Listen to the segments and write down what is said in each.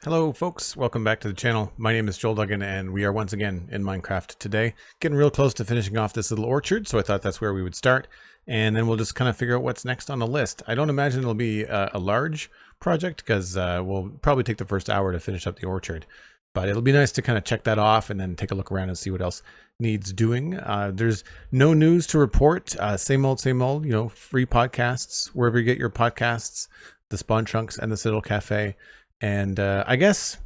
Hello folks, welcome back to the channel. My name is Duggan and we are once again in Minecraft today. Getting real close to finishing off this little orchard, so I thought that's where we would start. And then we'll just kind of figure out what's next on the list. I don't imagine it'll be a large project because we'll probably take the first hour to finish up the orchard. But it'll be nice to kind of check that off and then take a look around and see what else needs doing. There's no news to report. Same old, you know, free podcasts, wherever you get your podcasts, the Spawn Chunks and the Citadel Cafe. And I guess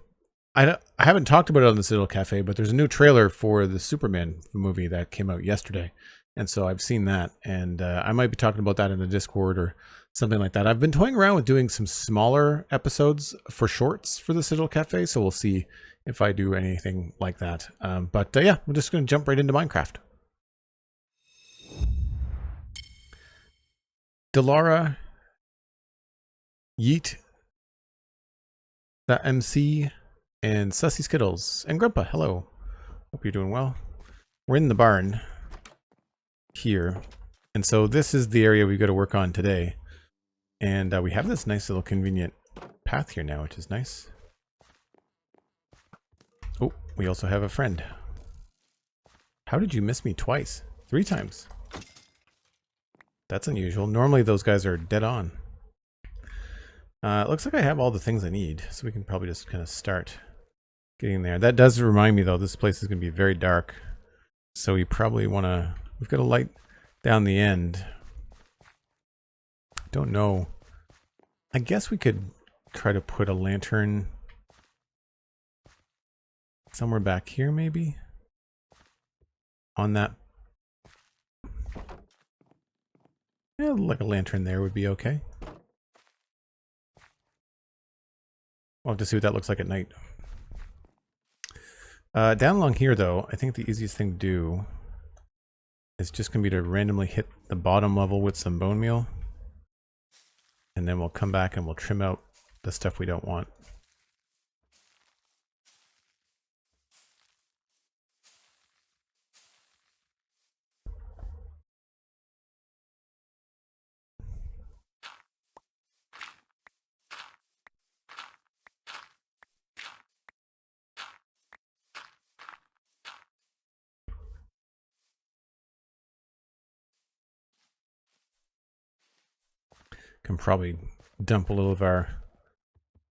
I haven't talked about it on the Citadel Cafe, but there's a new trailer for the Superman movie that came out yesterday. And so I've seen that, and I might be talking about that in the Discord or something like that. I've been toying around with doing some smaller episodes for shorts for the Citadel Cafe, so we'll see if I do anything like that. But yeah, we're just going to jump right into Minecraft. Delara, Yeet, the MC, and Sussy Skittles, and Grandpa, hello. Hope you're doing well. We're in the barn here, and so this is the area we got to work on today. And we have this nice little convenient path here now, which is nice. Oh, we also have a friend. How did you miss me twice? 3 times. That's unusual. Normally those guys are dead on. It looks like I have all the things I need, so we can probably just kind of start getting there. That does remind me, though, this place is going to be very dark, so we probably want to... We've got a light down the end. Don't know. I guess we could try to put a lantern somewhere back here, maybe? On that... Yeah, like a lantern there would be okay. We'll have to see what that looks like at night. Down along here, though, I think the easiest thing to do is just going to be to randomly hit the bottom level with some bone meal. And then we'll come back and we'll trim out the stuff we don't want. Can probably dump a little of our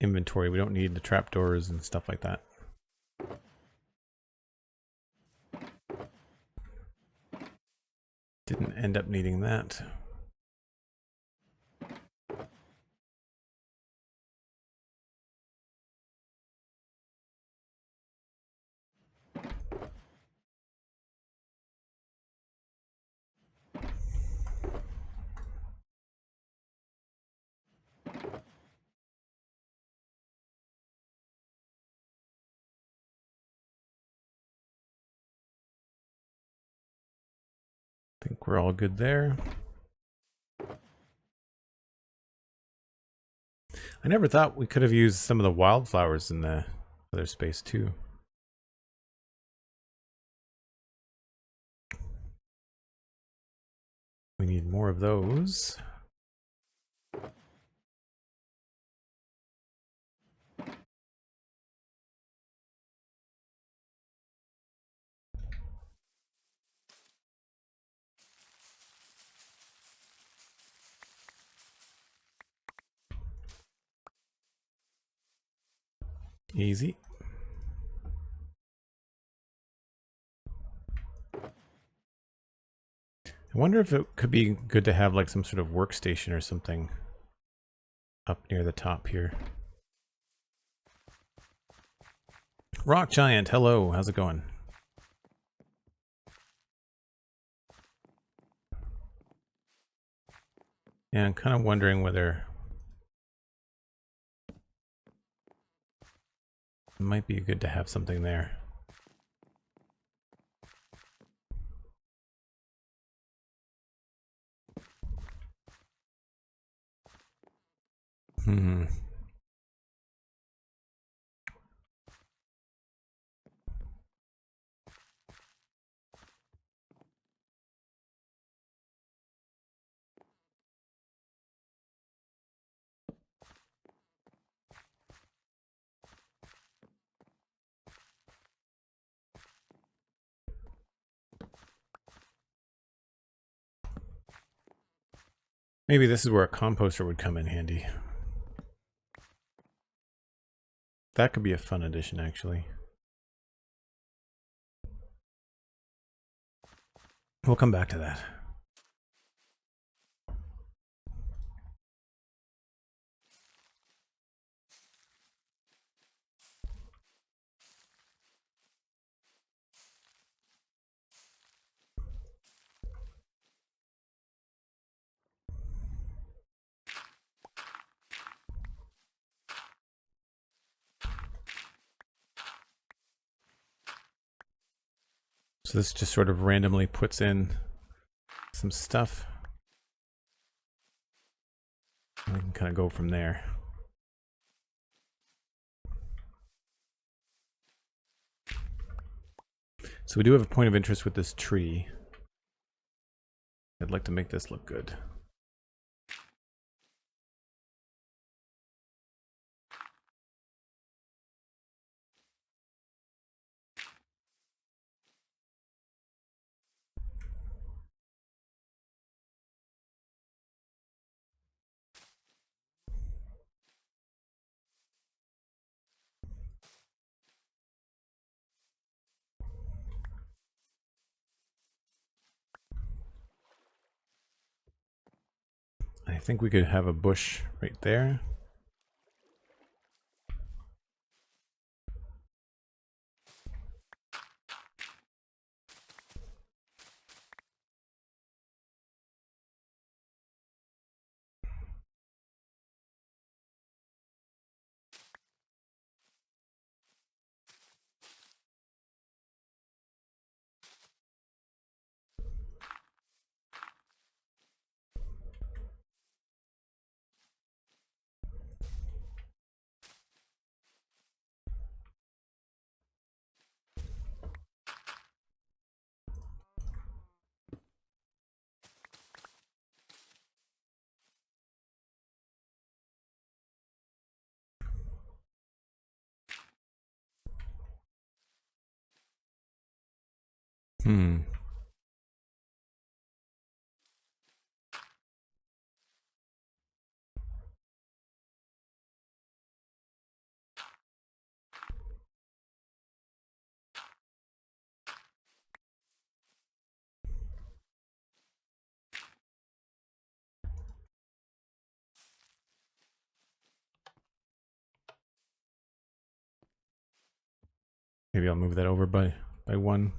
inventory. We don't need the trapdoors and stuff like that. Didn't end up needing that. I think we're all good there. I never thought we could have used some of the wildflowers in the other space too. We need more of those. Easy. I wonder if it could be good to have like some sort of workstation or something up near the top here. Rock Giant, hello, how's it going? Yeah, I'm kind of wondering whether it might be good to have something there. Hmm. Maybe this is where a composter would come in handy. That could be a fun addition, actually. We'll come back to that. So this just sort of randomly puts in some stuff. We can kind of go from there. So we do have a point of interest with this tree. I'd like to make this look good. I think we could have a bush right there. Maybe I'll move that over by one.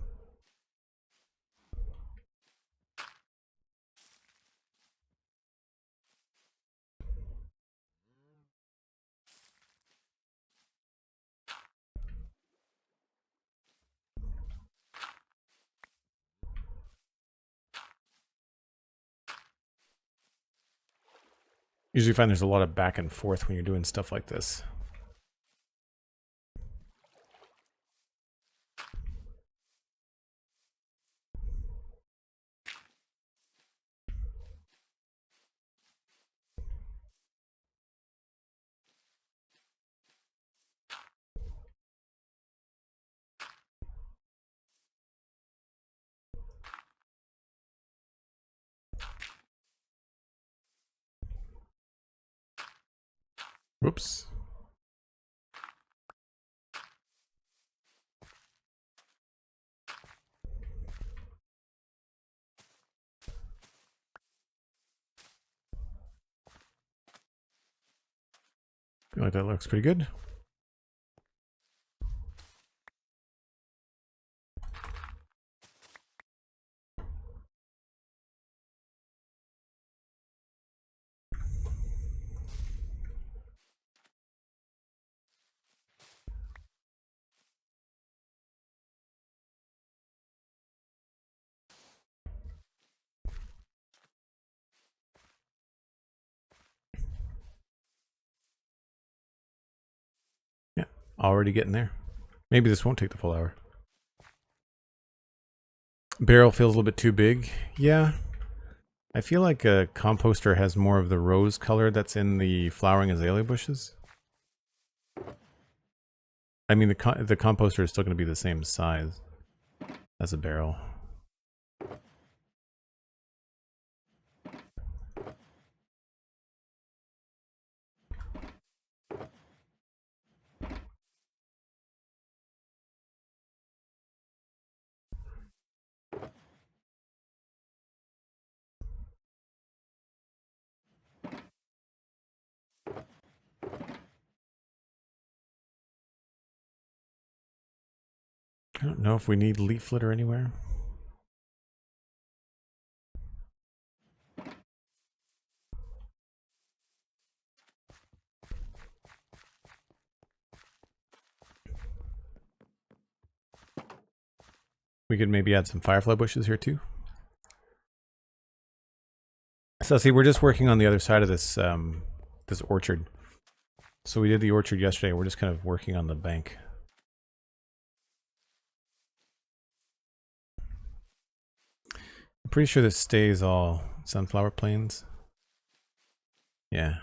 Usually find there's a lot of back and forth when you're doing stuff like this. Whoops. Feel like that looks pretty good. Yeah, already getting there. Maybe this won't take the full hour. Barrel feels a little bit too big. Yeah. I feel like a composter has more of the rose color that's in the flowering azalea bushes. I mean, the composter is still going to be the same size as a barrel. I don't know if we need leaf litter anywhere. We could maybe add some firefly bushes here too. So see, we're just working on the other side of this this orchard. So we did the orchard yesterday. We're just kind of working on the bank. I'm pretty sure this stays all sunflower plains. Yeah.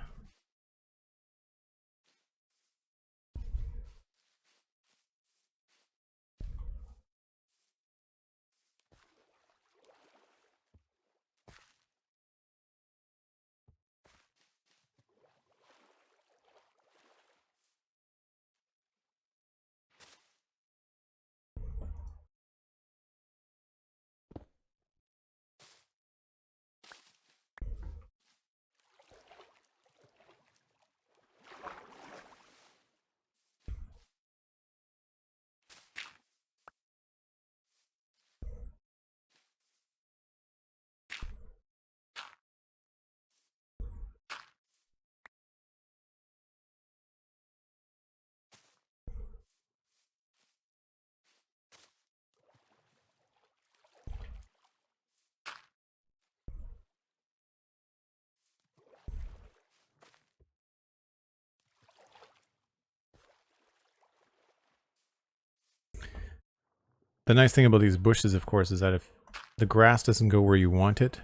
The nice thing about these bushes, of course, is that if the grass doesn't go where you want it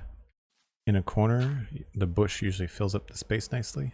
in a corner, the bush usually fills up the space nicely.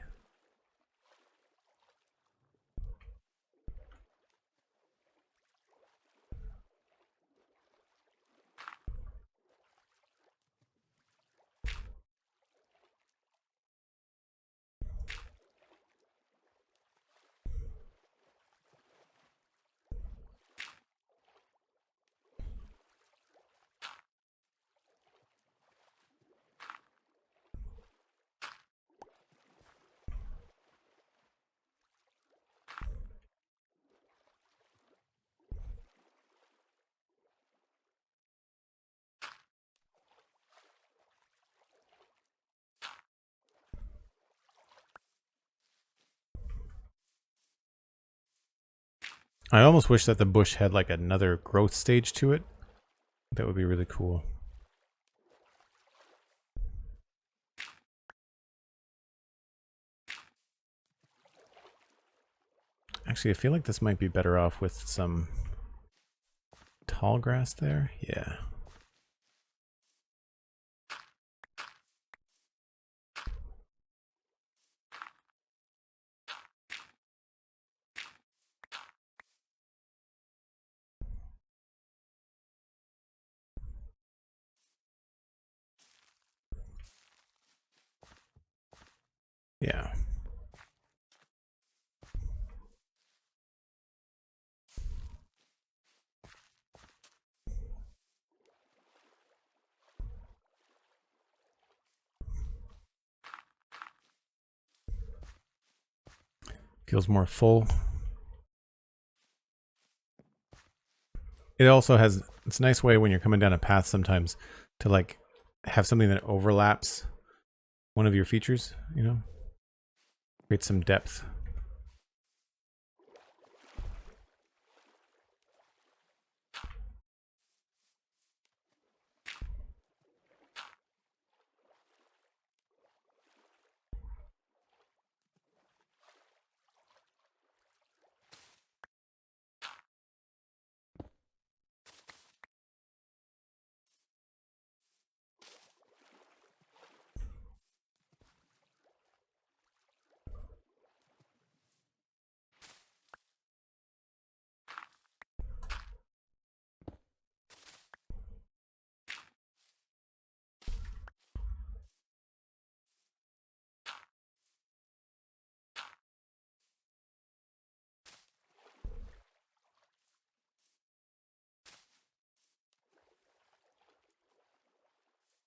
I almost wish that the bush had like another growth stage to it. That would be really cool. Actually, I feel like this might be better off with some tall grass there. Yeah. Yeah. Feels more full. It also has, it's a nice way when you're coming down a path sometimes to like have something that overlaps one of your features, you know? Create some depth.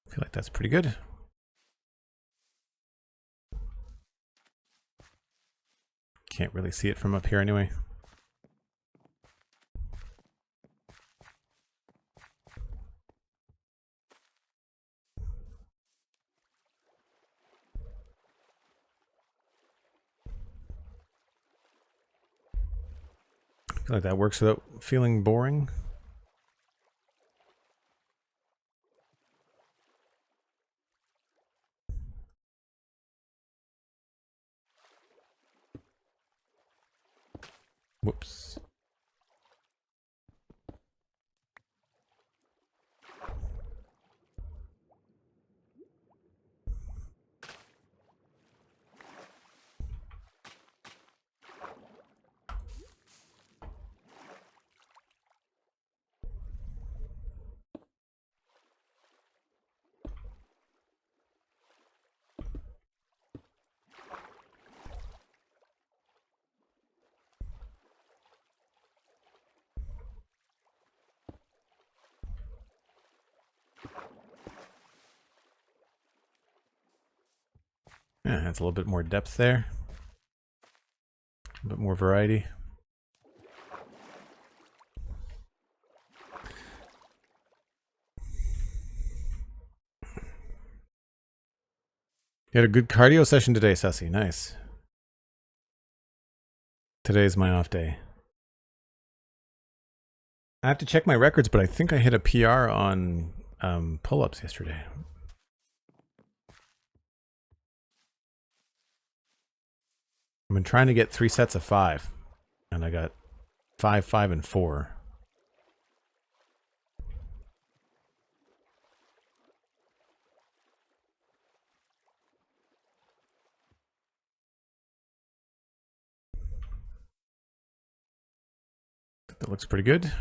I feel like that's pretty good. Can't really see it from up here anyway. feel like that works without feeling boring. Whoops. Yeah, that's a little bit more depth there. A bit more variety. You had a good cardio session today, Sussy. Nice. Today's my off day. I have to check my records, but I think I hit a PR on pull-ups yesterday. I've been trying to get 3 sets of 5, and I got 5, 5, and 4. That looks pretty good.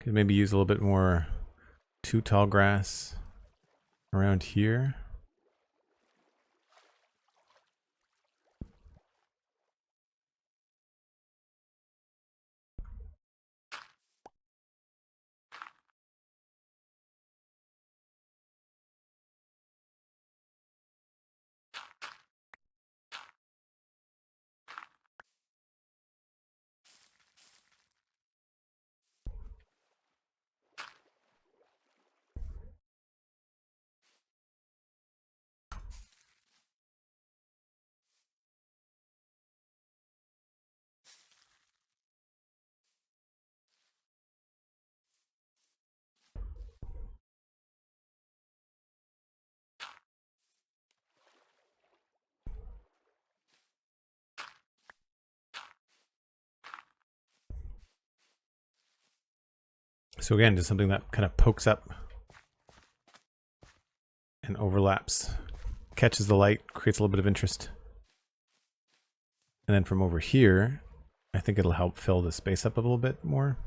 Could maybe use a little bit more too tall grass around here. So again, just something that kind of pokes up and overlaps, catches the light, creates a little bit of interest. And then from over here, I think it'll help fill the space up a little bit more.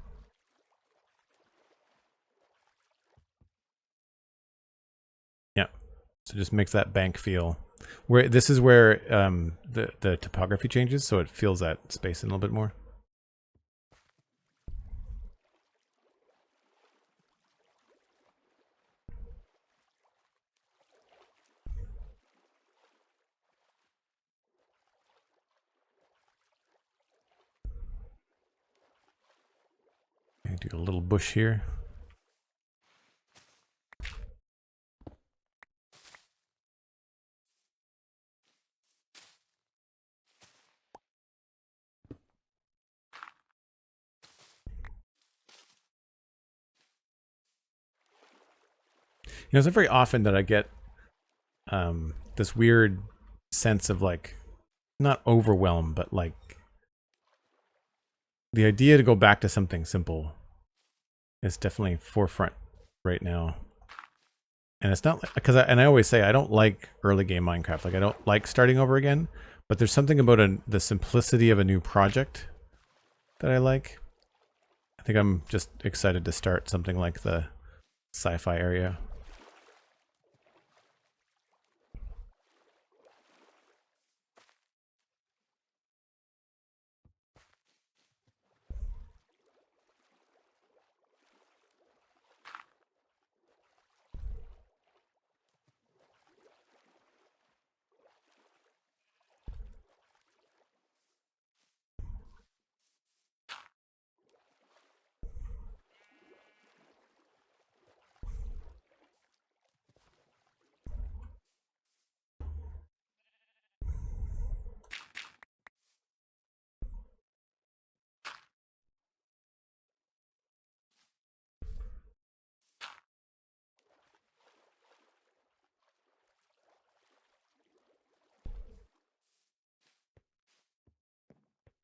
Yeah. So just makes that bank feel where this is where the topography changes, so it feels that space in a little bit more. Do a little bush here. You know, it's not very often that I get this weird sense of like, not overwhelm, but like the idea to go back to something simple is definitely forefront right now. And it's not like, because I always say I don't like early game Minecraft. Like I don't like starting over again, but there's something about the simplicity of a new project that I like. I think I'm just excited to start something like the sci-fi area.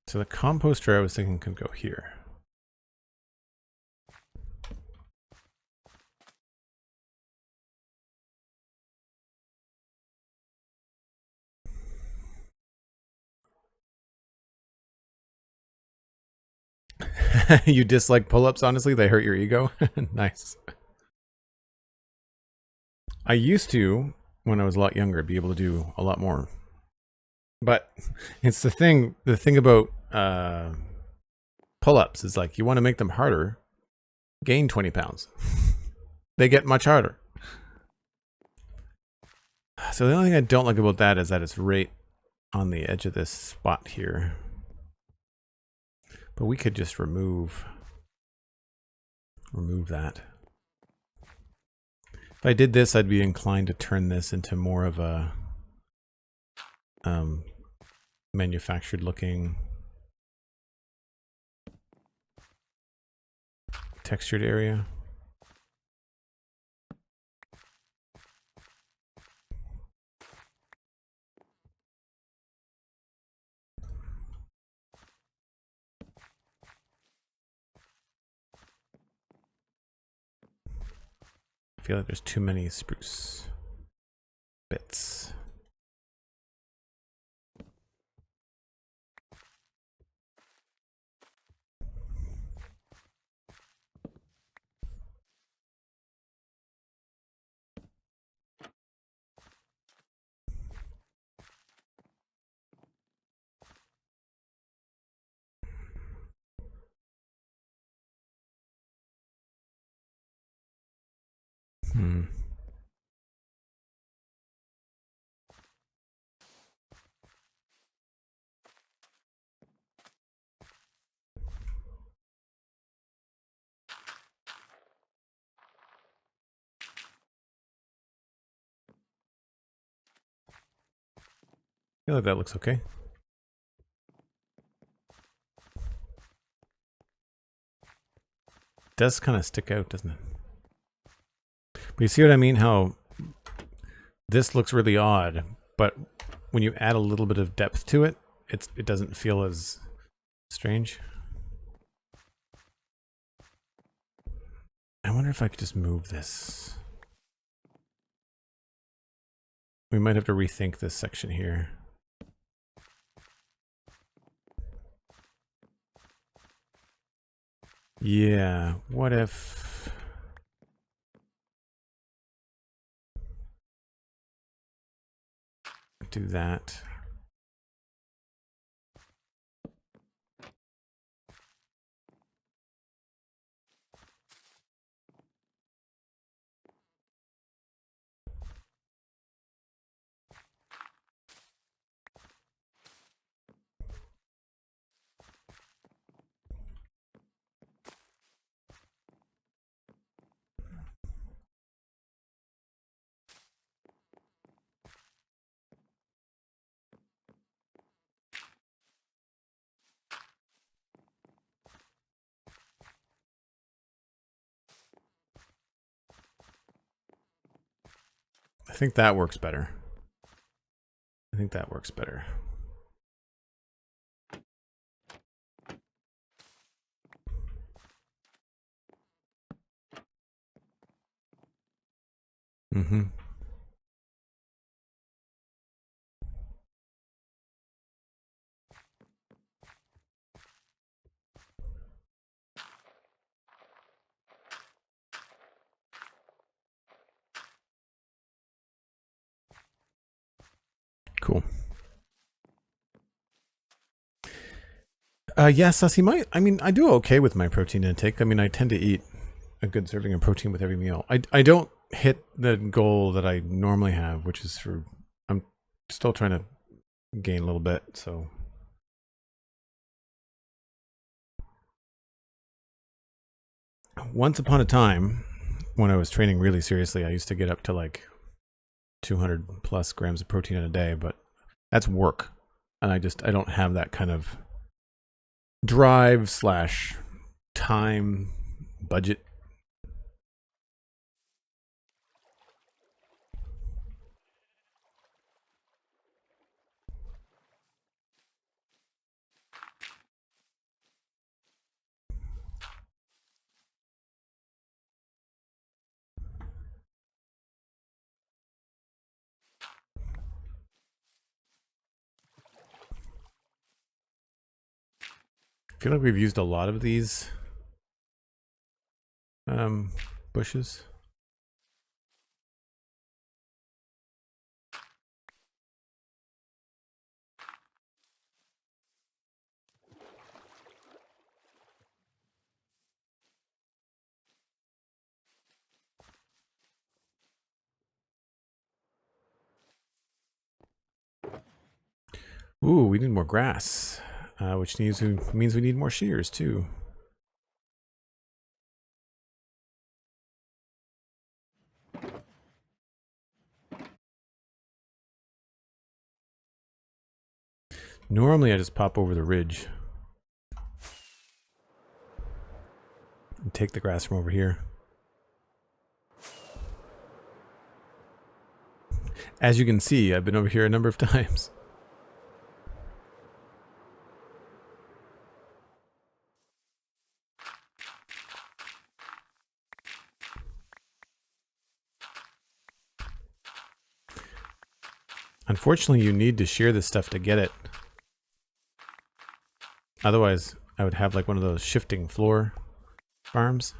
So the composter I was thinking could go here. You dislike pull-ups, honestly? They hurt your ego? Nice. I used to, when I was a lot younger, be able to do a lot more. But it's the thing about pull-ups is like, you want to make them harder, gain 20 pounds. They get much harder. So the only thing I don't like about that is that it's right on the edge of this spot here. But we could just remove that. If I did this, I'd be inclined to turn this into more of a manufactured looking textured area. I feel like there's too many spruce bits. I feel like that looks okay. Does kind of stick out, doesn't it? But you see what I mean? How this looks really odd, but when you add a little bit of depth to it, it doesn't feel as strange. I wonder if I could just move this. We might have to rethink this section here. Yeah, what if... do that. I think that works better. I think that works better. Mm-hmm. Cool. Yes, Sussy, I mean, I do okay with my protein intake. I mean, I tend to eat a good serving of protein with every meal. I don't hit the goal that I normally have, which is for, I'm still trying to gain a little bit, so. Once upon a time, when I was training really seriously, I used to get up to like 200 plus grams of protein in a day, but that's work. And I don't have that kind of drive / time budget. I feel like we've used a lot of these bushes. Ooh, we need more grass, which means we need more shears too. Normally I just pop over the ridge and take the grass from over here. As you can see, I've been over here a number of times. Unfortunately, you need to shear this stuff to get it. Otherwise, I would have like one of those shifting floor farms.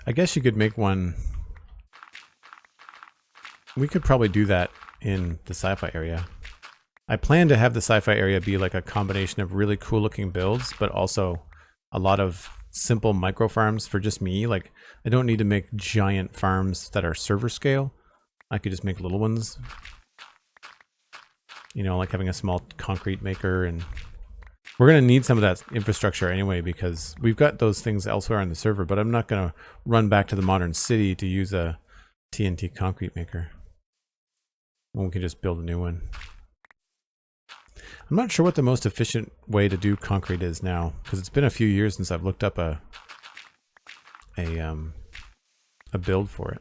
I guess you could make one. We could probably do that in the sci-fi area. I plan to have the sci-fi area be like a combination of really cool looking builds, but also a lot of simple micro farms for just me. Like, I don't need to make giant farms that are server scale. I could just make little ones. You know, like having a small concrete maker, and we're going to need some of that infrastructure anyway because we've got those things elsewhere on the server, but I'm not going to run back to the modern city to use a TNT concrete maker when we can just build a new one. I'm not sure what the most efficient way to do concrete is now, because it's been a few years since I've looked up a build for it.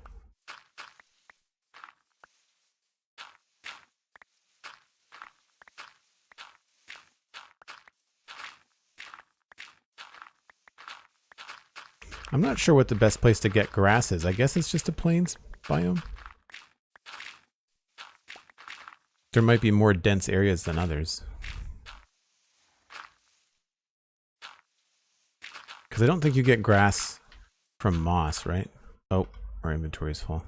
I'm not sure what the best place to get grass is. I guess it's just a plains biome. There might be more dense areas than others. Because I don't think you get grass from moss, right? Oh, our inventory is full.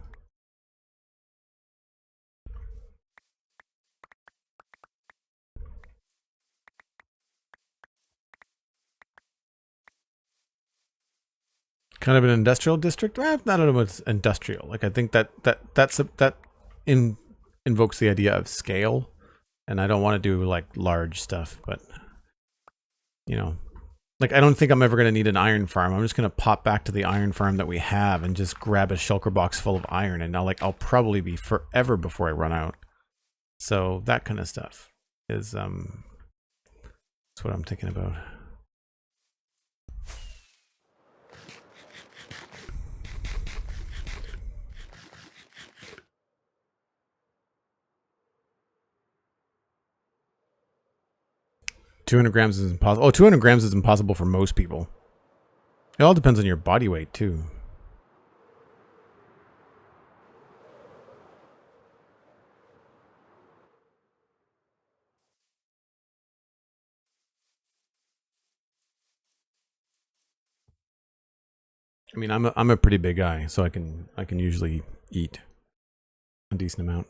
Kind of an industrial district? I don't know what's industrial. Like, I think that invokes the idea of scale, and I don't want to do like large stuff, but you know, like I don't think I'm ever going to need an iron farm. I'm just going to pop back to the iron farm that we have and just grab a shulker box full of iron, and I'll probably be forever before I run out. So that kind of stuff is that's what I'm thinking about. $200 grams is impossible. Oh, 200 grams is impossible for most people. It all depends on your body weight, too. I mean, I'm a pretty big guy, so I can usually eat a decent amount.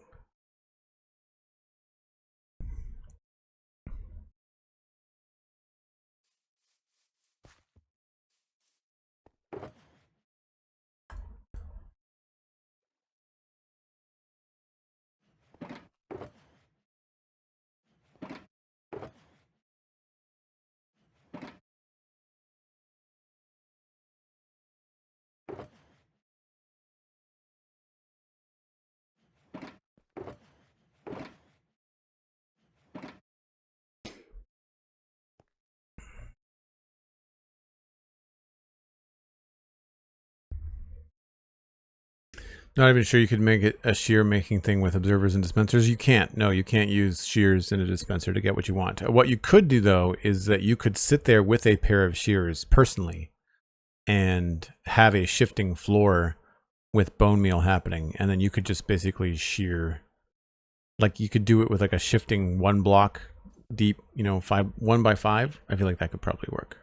Not even sure you could make it a shear making thing with observers and dispensers. You can't. No, you can't use shears in a dispenser to get what you want. What you could do, though, is that you could sit there with a pair of shears personally and have a shifting floor with bone meal happening. And then you could just basically shear. Like, you could do it with like a shifting 1 block deep, you know, 1 by 5. I feel like that could probably work.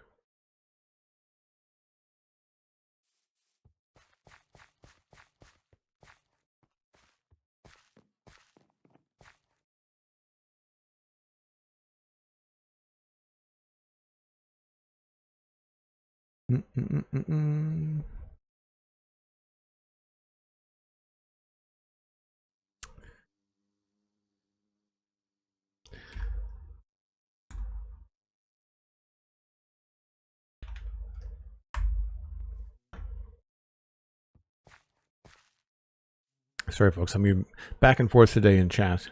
Sorry, folks. I'm moving back and forth today in chat,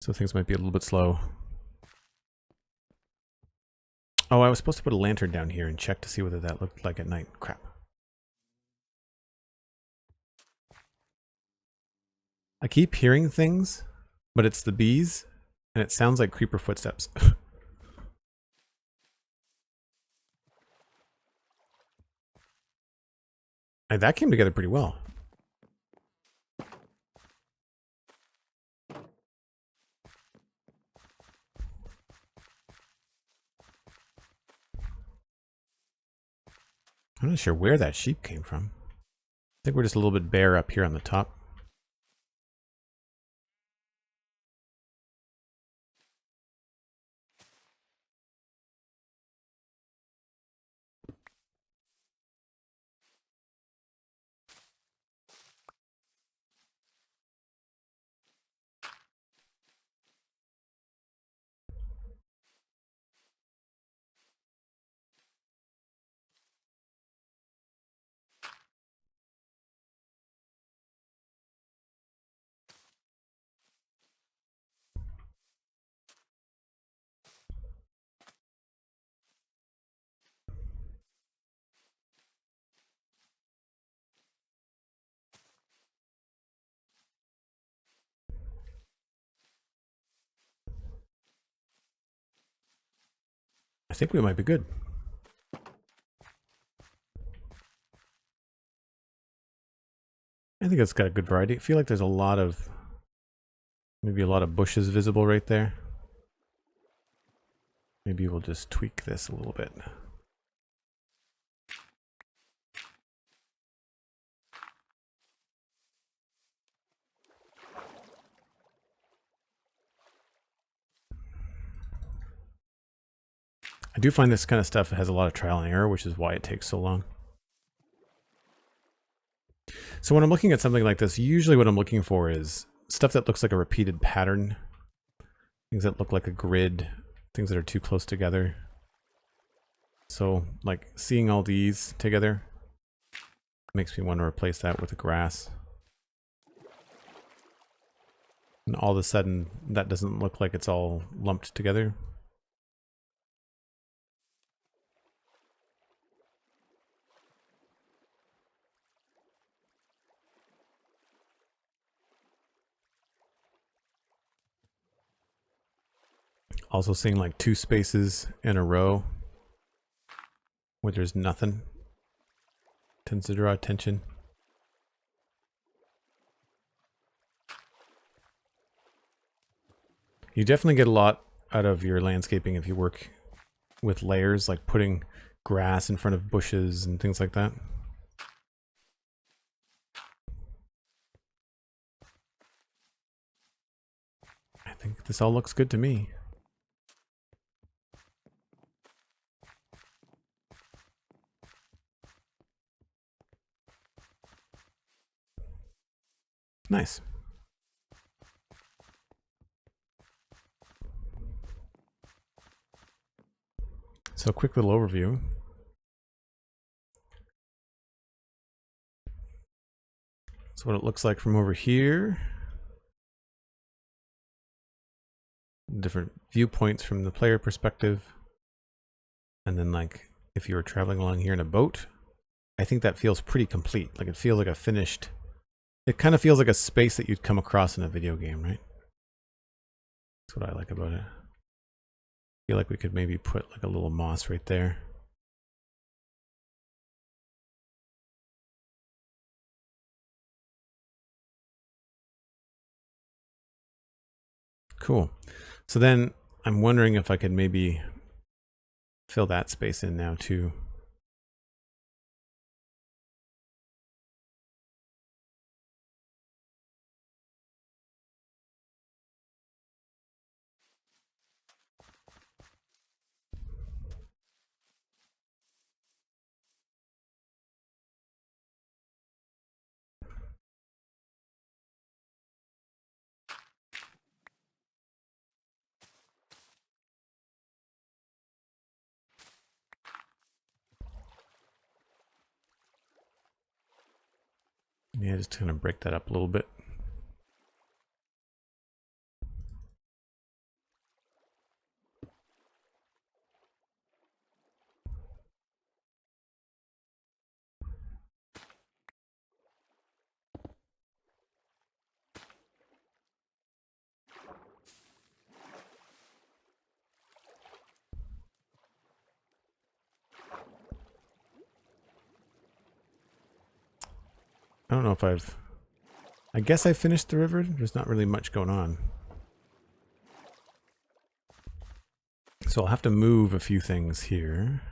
so things might be a little bit slow. Oh, I was supposed to put a lantern down here and check to see whether that looked like at night. Crap. I keep hearing things, but it's the bees, and it sounds like creeper footsteps. And that came together pretty well. I'm not sure where that sheep came from. I think we're just a little bit bare up here on the top. I think we might be good. I think it's got a good variety. I feel like there's a lot of, maybe a lot of bushes visible right there. Maybe we'll just tweak this a little bit. I do find this kind of stuff has a lot of trial and error, which is why it takes so long. So when I'm looking at something like this, usually what I'm looking for is stuff that looks like a repeated pattern. Things that look like a grid. Things that are too close together. So, like, seeing all these together makes me want to replace that with the grass. And all of a sudden, that doesn't look like it's all lumped together. Also seeing like 2 spaces in a row where there's nothing tends to draw attention. You definitely get a lot out of your landscaping if you work with layers, like putting grass in front of bushes and things like that. I think this all looks good to me. Nice. So a quick little overview. That's what it looks like from over here. Different viewpoints from the player perspective. And then like if you were traveling along here in a boat, I think that feels pretty complete. Like it feels like a finished, it kind of feels like a space that you'd come across in a video game, right? That's what I like about it. I feel like we could maybe put like a little moss right there. Cool. So then I'm wondering if I could maybe fill that space in now too. Yeah, just kind of break that up a little bit. I don't know if I guess I finished the river. There's not really much going on. So I'll have to move a few things here.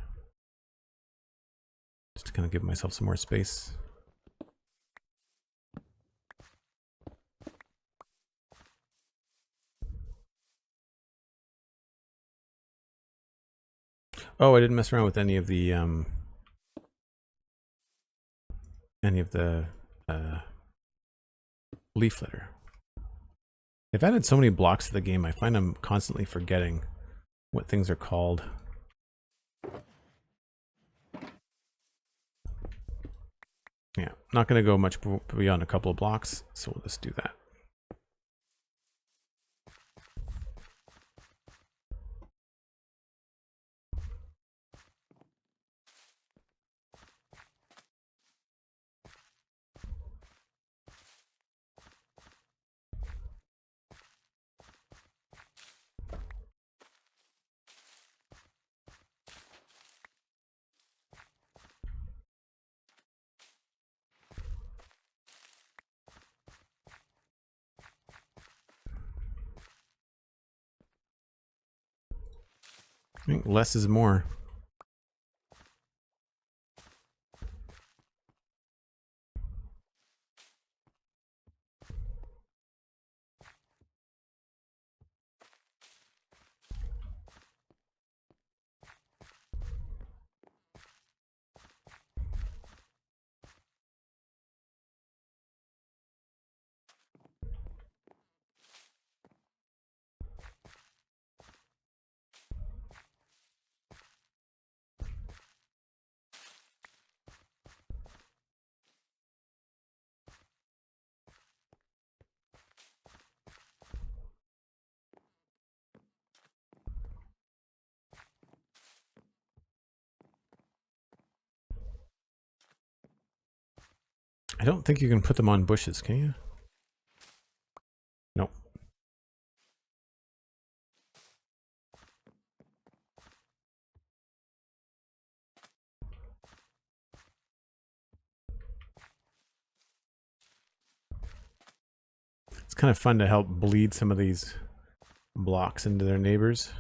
Just to kind of give myself some more space. Oh, I didn't mess around with any of the leaf litter. They've added so many blocks to the game, I find I'm constantly forgetting what things are called. Yeah, not going to go much beyond a couple of blocks, so we'll just do that. I think less is more. I don't think you can put them on bushes, can you? Nope. It's kind of fun to help bleed some of these blocks into their neighbors.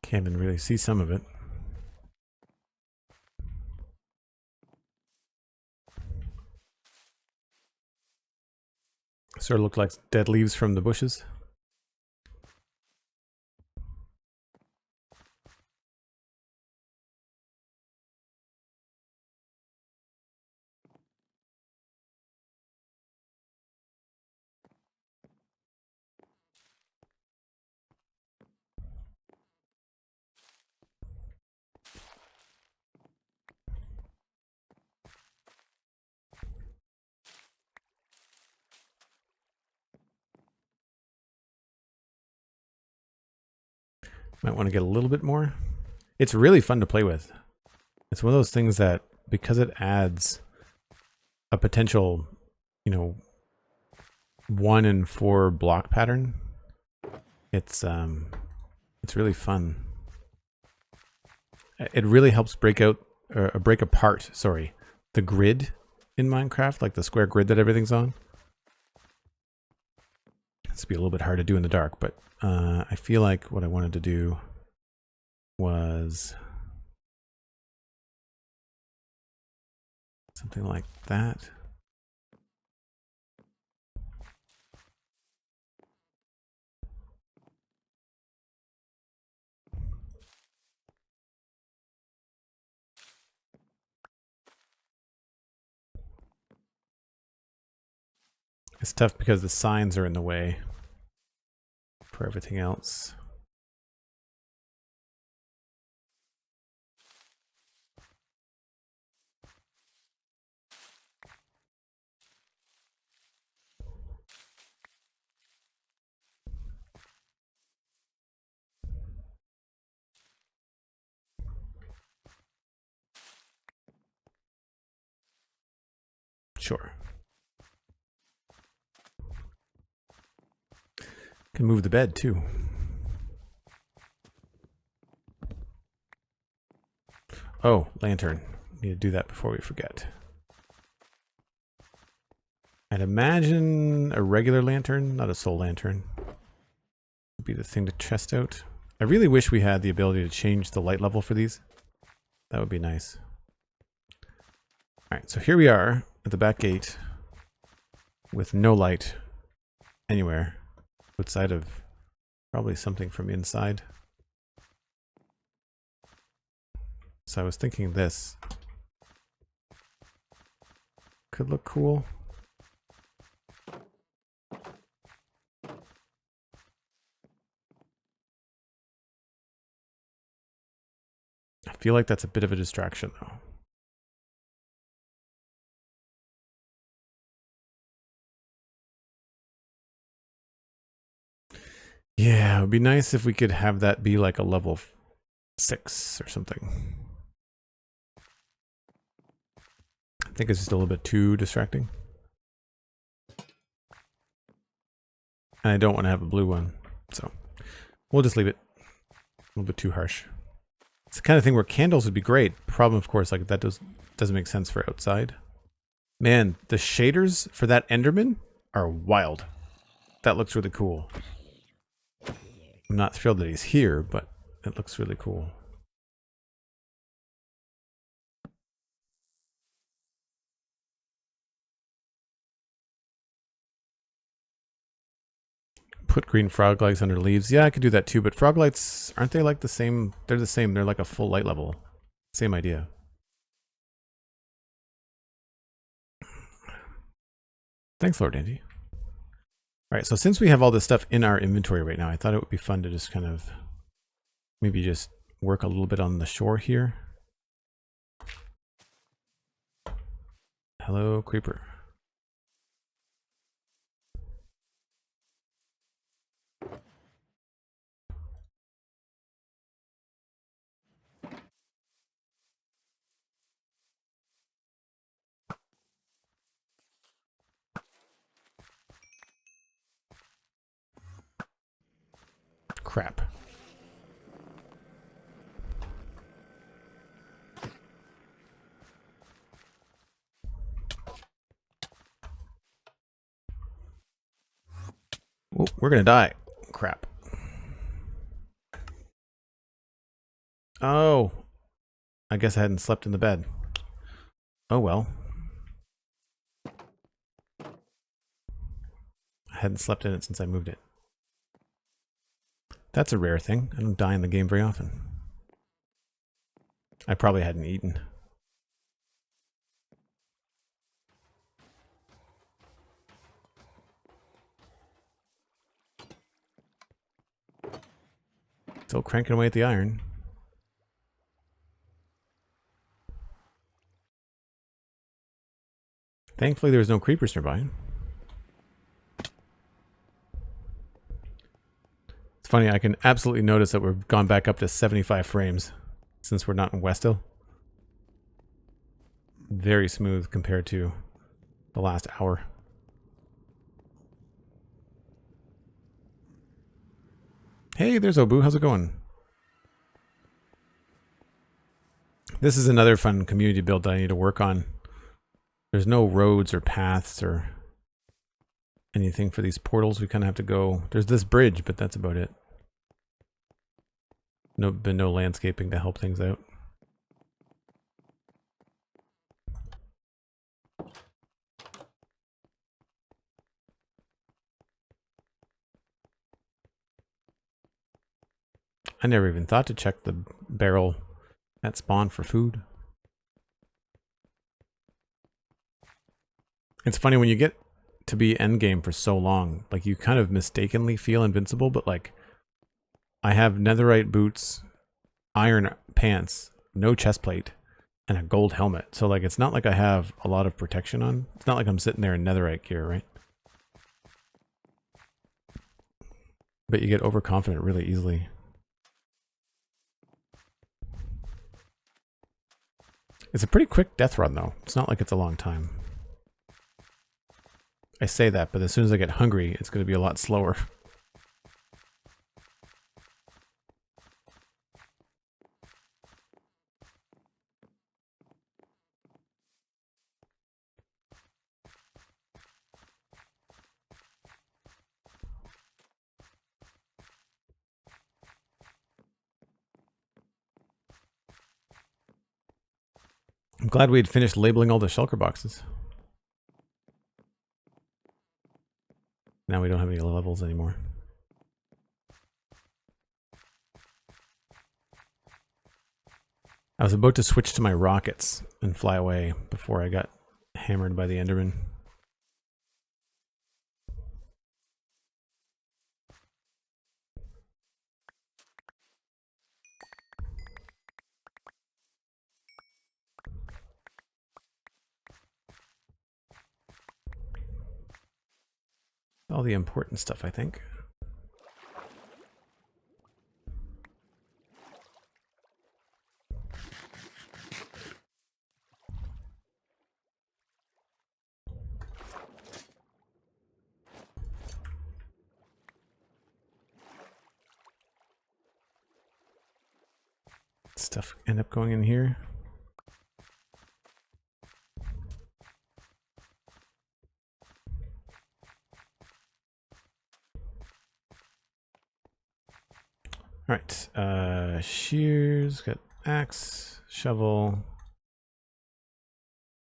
Can't even really see some of it. Sort of look like dead leaves from the bushes. Might want to get a little bit more. It's really fun to play with. It's one of those things that, because it adds a potential, you know, 1 in 4 block pattern, it's really fun. It really helps break apart, sorry, the grid in Minecraft, like the square grid that everything's on. It's be a little bit hard to do in the dark, but I feel like what I wanted to do was something like that. It's tough because the signs are in the way for everything else. Sure. Can move the bed too. Oh, lantern. Need to do that before we forget. I'd imagine a regular lantern, not a soul lantern, would be the thing to test out. I really wish we had the ability to change the light level for these. That would be nice. Alright, so here we are at the back gate with no light anywhere outside of probably something from inside. So I was thinking this could look cool. I feel like that's a bit of a distraction though. Yeah, it would be nice if we could have that be like a level 6 or something. I think it's just a little bit too distracting. And I don't want to have a blue one, so we'll just leave it. A little bit too harsh. It's the kind of thing where candles would be great. Problem, of course, like that doesn't make sense for outside. Man, the shaders for that Enderman are wild. That looks really cool. I'm not thrilled that he's here, but it looks really cool. Put green frog lights under leaves. Yeah, I could do that too, but frog lights, aren't they like the same? They're the same. They're like a full light level. Same idea. Thanks, Lord Andy. All right, so since we have all this stuff in our inventory right now, I thought it would be fun to just kind of maybe just work a little bit on the shore here. Hello, creeper. Crap. Oh, we're gonna die. Crap. Oh, I guess I hadn't slept in the bed. Oh well. I hadn't slept in it since I moved it. That's a rare thing. I don't die in the game very often. I probably hadn't eaten. Still cranking away at the iron. Thankfully there's no creepers nearby. It's It's funny, I can absolutely notice that we've gone back up to 75 frames since we're not in Westhill. Very smooth compared to the last hour. Hey, there's Obu. How's it going? This is another fun community build that I need to work on. There's no roads or paths or anything for these portals. We kind of have to go. There's this bridge, but that's about it. Been no landscaping to help things out. I never even thought to check the barrel at spawn for food. It's funny when you get to be endgame for so long, like you kind of mistakenly feel invincible, but like I have netherite boots, iron pants, no chest plate, and a gold helmet. So like it's not like I have a lot of protection on. It's not like I'm sitting there in netherite gear, right? But you get overconfident really easily. It's a pretty quick death run though. It's not like it's a long time. I say that, but as soon as I get hungry, it's going to be a lot slower. I'm glad we had finished labeling all the shulker boxes. Now we don't have any levels anymore. I was about to switch to my rockets and fly away before I got hammered by the Enderman. All the important stuff, I think. Stuff end up going in here. All right, shears, got axe, shovel,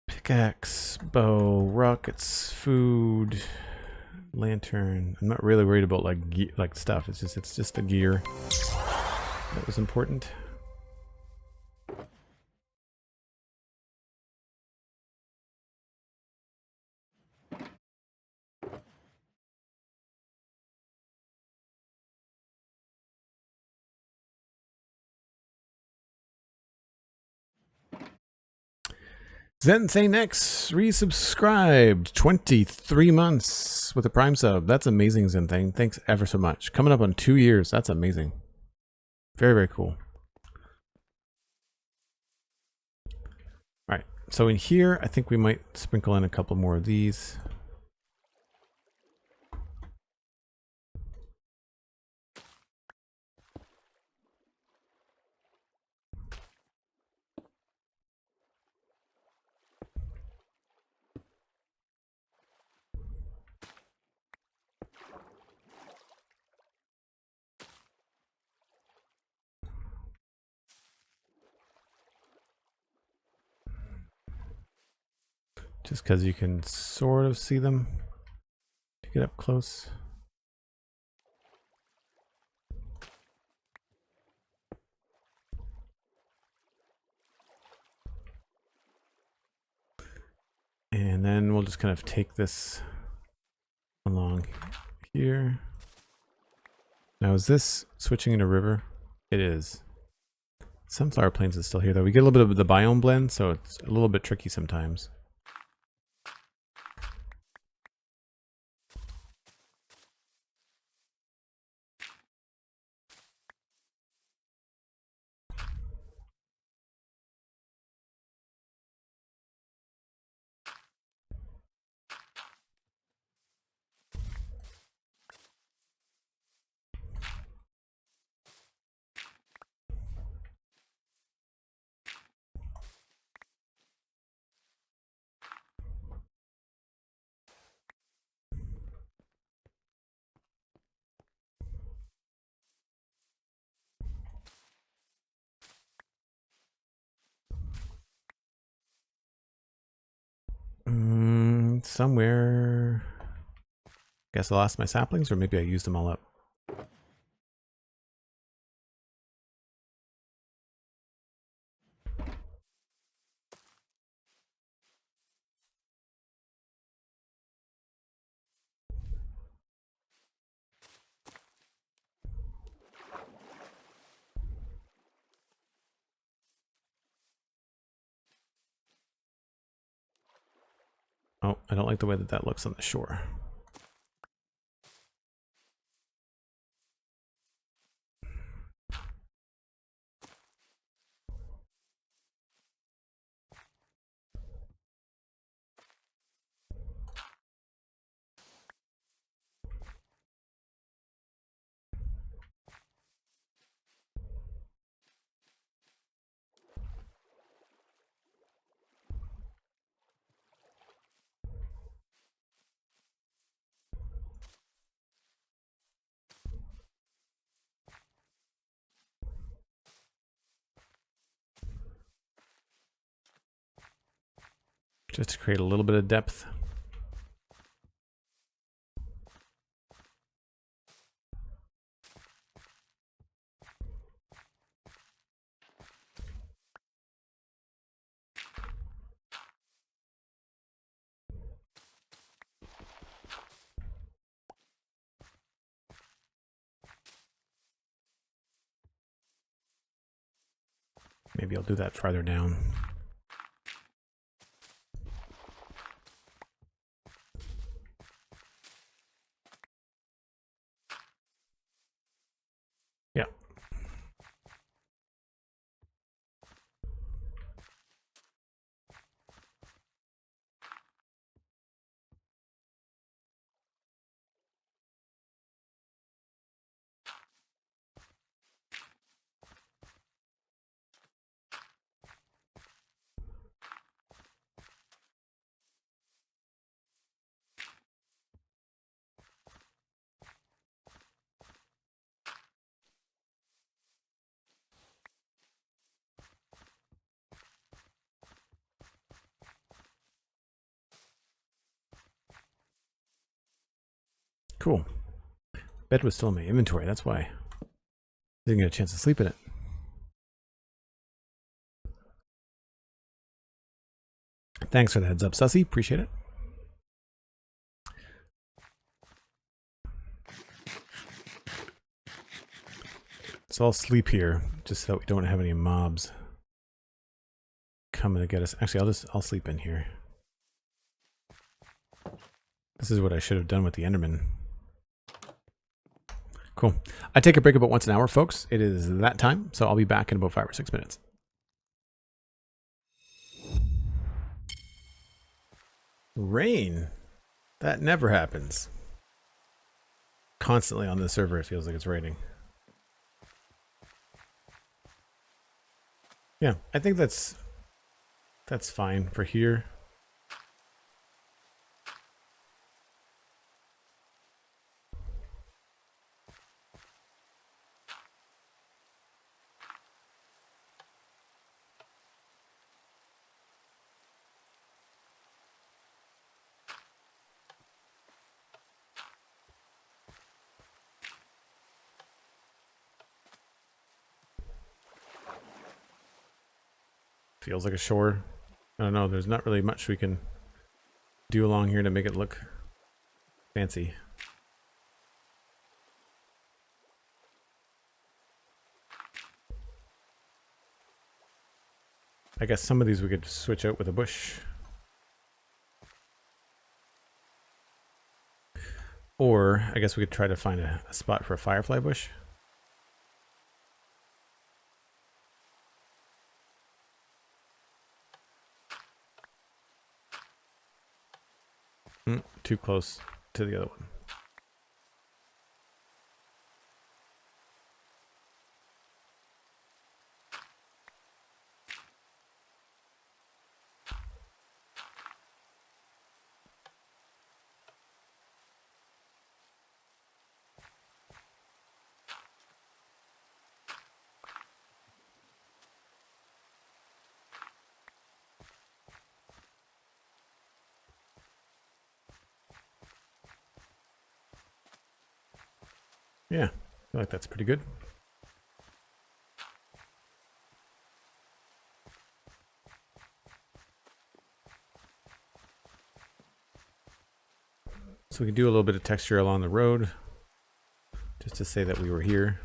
pickaxe, bow, rockets, food, lantern. I'm not really worried about like stuff. It's just the gear that was important. ZenThayNex resubscribed 23 months with a Prime sub. That's amazing, ZenThane. Thanks ever so much. Coming up on 2 years. That's amazing. Very, very cool. All right. So in here, I think we might sprinkle in a couple more of these. Just because you can sort of see them to get up close. And then we'll just kind of take this along here. Now is this switching into river? It is. Sunflower Plains is still here though. We get a little bit of the biome blend, so it's a little bit tricky sometimes. somewhere. Guess I lost my saplings, or maybe I used them all up. Oh, I don't like the way that that looks on the shore. Just to create a little bit of depth. Maybe I'll do that farther down. Yeah. Cool. Bed was still in my inventory, that's why I didn't get a chance to sleep in it. Thanks for the heads up, Sussy. Appreciate it. So I'll sleep here just so that we don't have any mobs coming to get us. Actually, I'll sleep in here. This is what I should have done with the Enderman. Cool. I take a break about once an hour, folks. It is that time, so I'll be back in about 5 or 6 minutes. Rain? That never happens. Constantly on this server, it feels like it's raining. Yeah, I think that's fine for here. Feels like a shore. I don't know, there's not really much we can do along here to make it look fancy. I guess some of these we could switch out with a bush. Or I guess we could try to find a spot for a firefly bush. Too close to the other one. Yeah, I feel like that's pretty good. So we can do a little bit of texture along the road, just to say that we were here.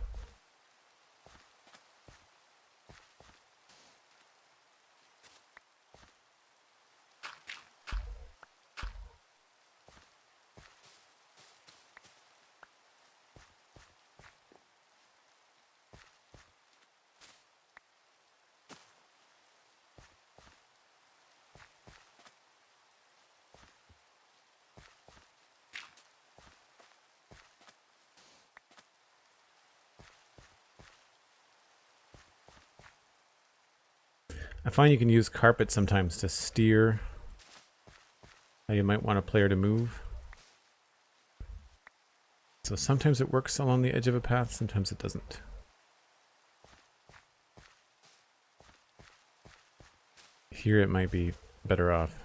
I find you can use carpet sometimes to steer how you might want a player to move. So sometimes it works along the edge of a path, sometimes it doesn't. Here it might be better off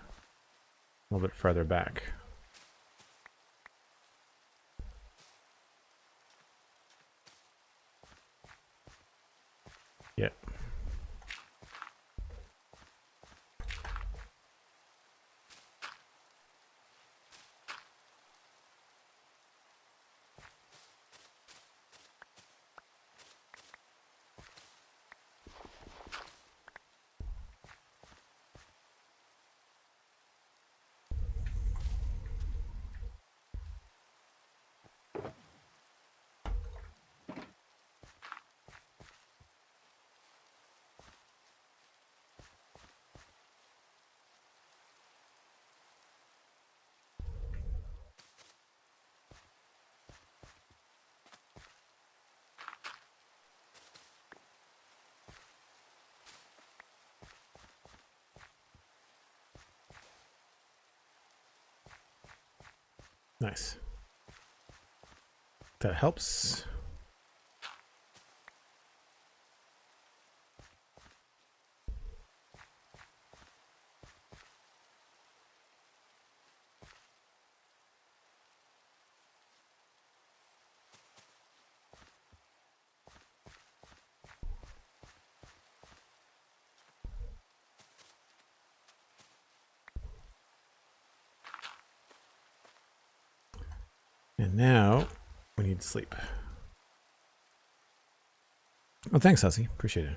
a little bit farther back. Yeah. Nice. That helps. And now we need sleep. Oh, thanks, Hussy. Appreciate it.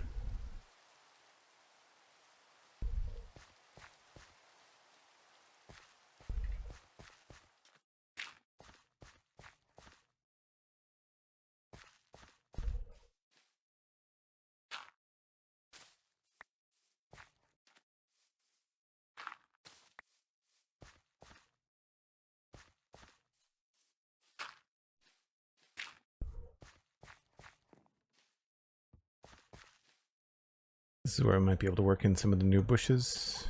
This is where I might be able to work in some of the new bushes.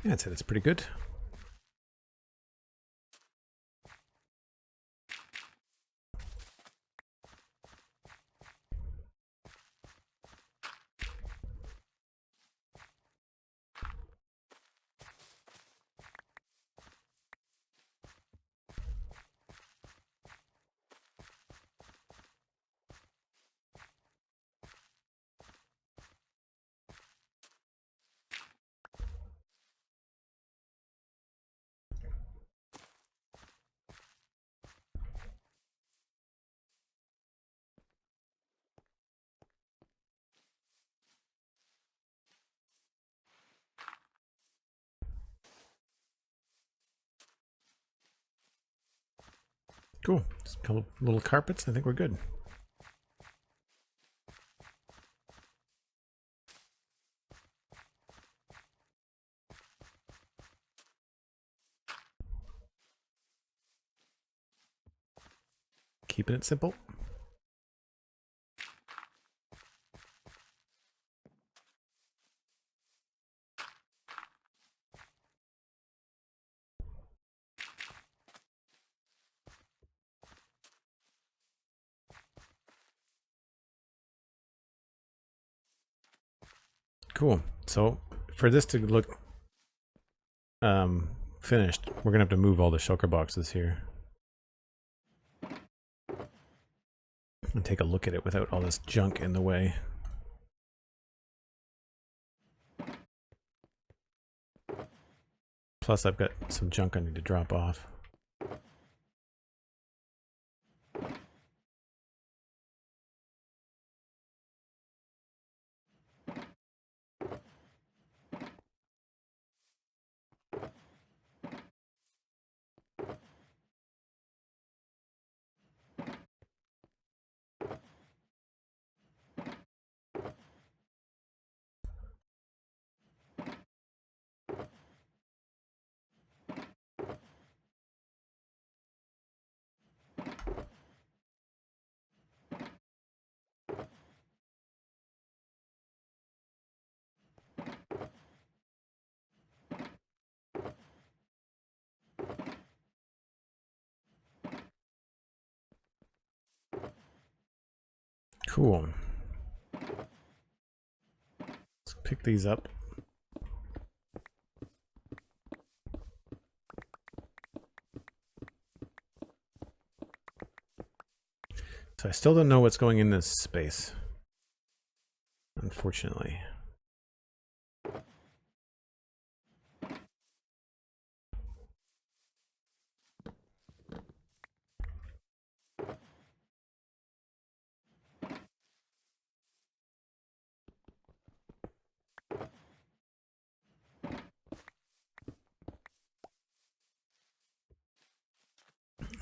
Yeah, I'd say that's pretty good. Cool. Just a couple little carpets. I think we're good. keeping it simple. Cool. So for this to look finished, we're gonna have to move all the shulker boxes here and take a look at it without all this junk in the way. Plus I've got some junk I need to drop off. Cool. Let's pick these up. So I still don't know what's going in this space, unfortunately.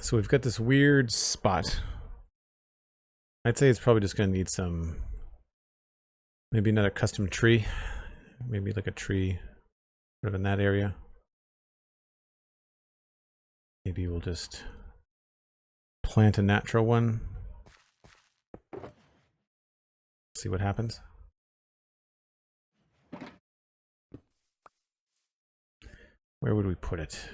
So we've got this weird spot. I'd say it's probably just going to need some, maybe another custom tree. Maybe like a tree sort of in that area. Maybe we'll just plant a natural one. See what happens. Where would we put it?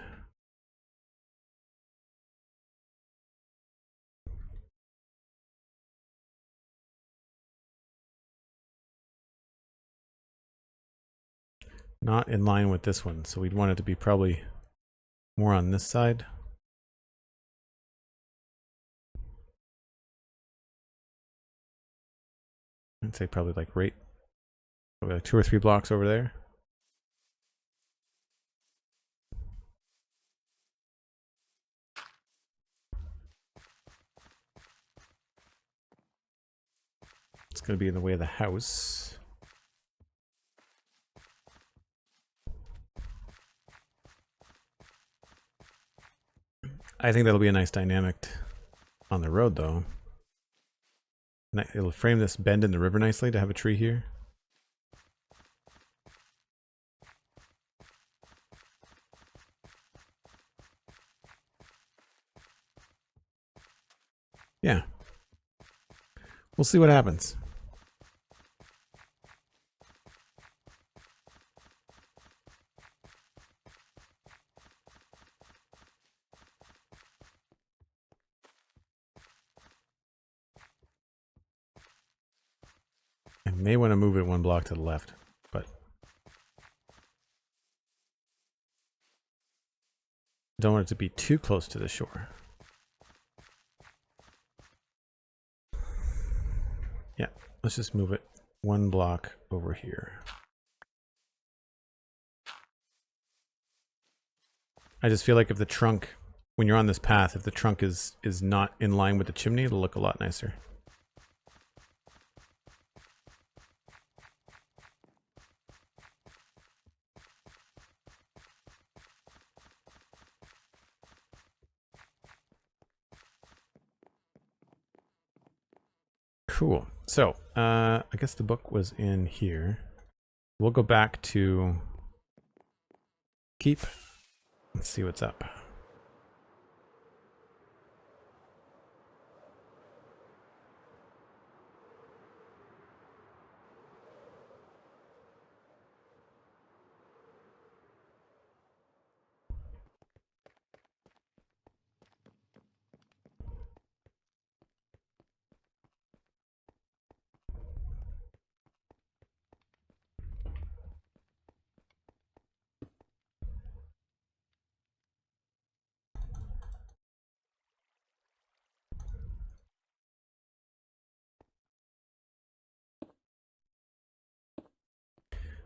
Not in line with this one, so we'd want it to be probably more on this side. I'd say probably like right, probably like 2 or 3 blocks over there. It's going to be in the way of the house. I think that'll be a nice dynamic on the road, though. It'll frame this bend in the river nicely to have a tree here. Yeah. We'll see what happens. I may want to move it 1 block to the left, but don't want it to be too close to the shore. Yeah, let's just move it 1 block over here. I just feel like if the trunk, when you're on this path, if the trunk is not in line with the chimney, it'll look a lot nicer. Cool. So, I guess the book was in here. We'll go back to Keep. Let's see what's up.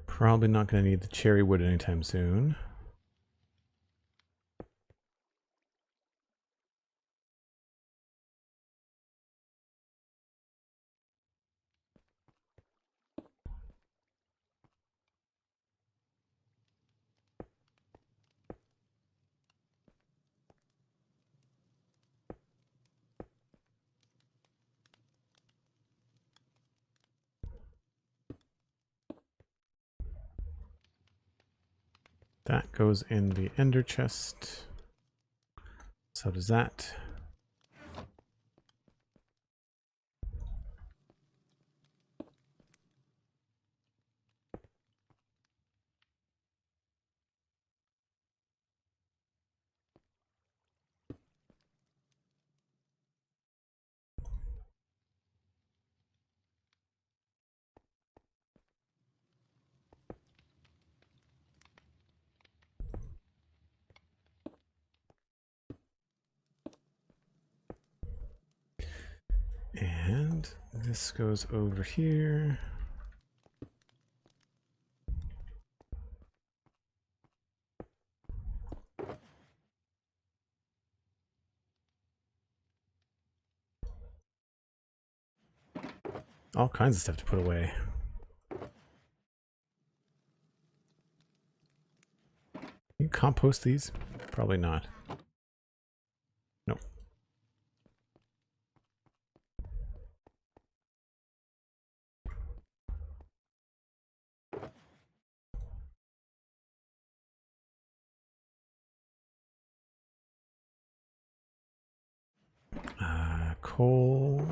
Probably not going to need the cherry wood anytime soon. That goes in the ender chest. So does that. And this goes over here. All kinds of stuff to put away. Can you compost these? Probably not. Nope. Coal.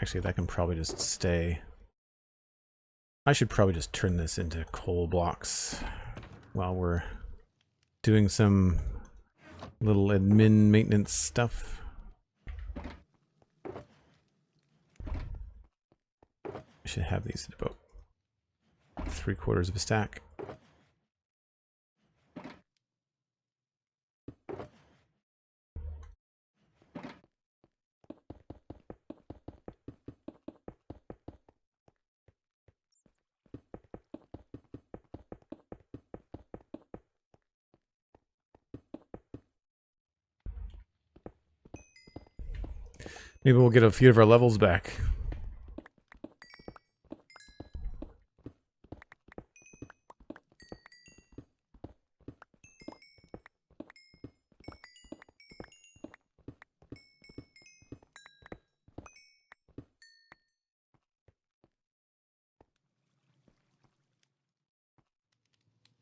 Actually, that can probably just stay. I should probably just turn this into coal blocks while we're doing some little admin maintenance stuff. I should have these at about 3/4 of a stack. Maybe we'll get a few of our levels back.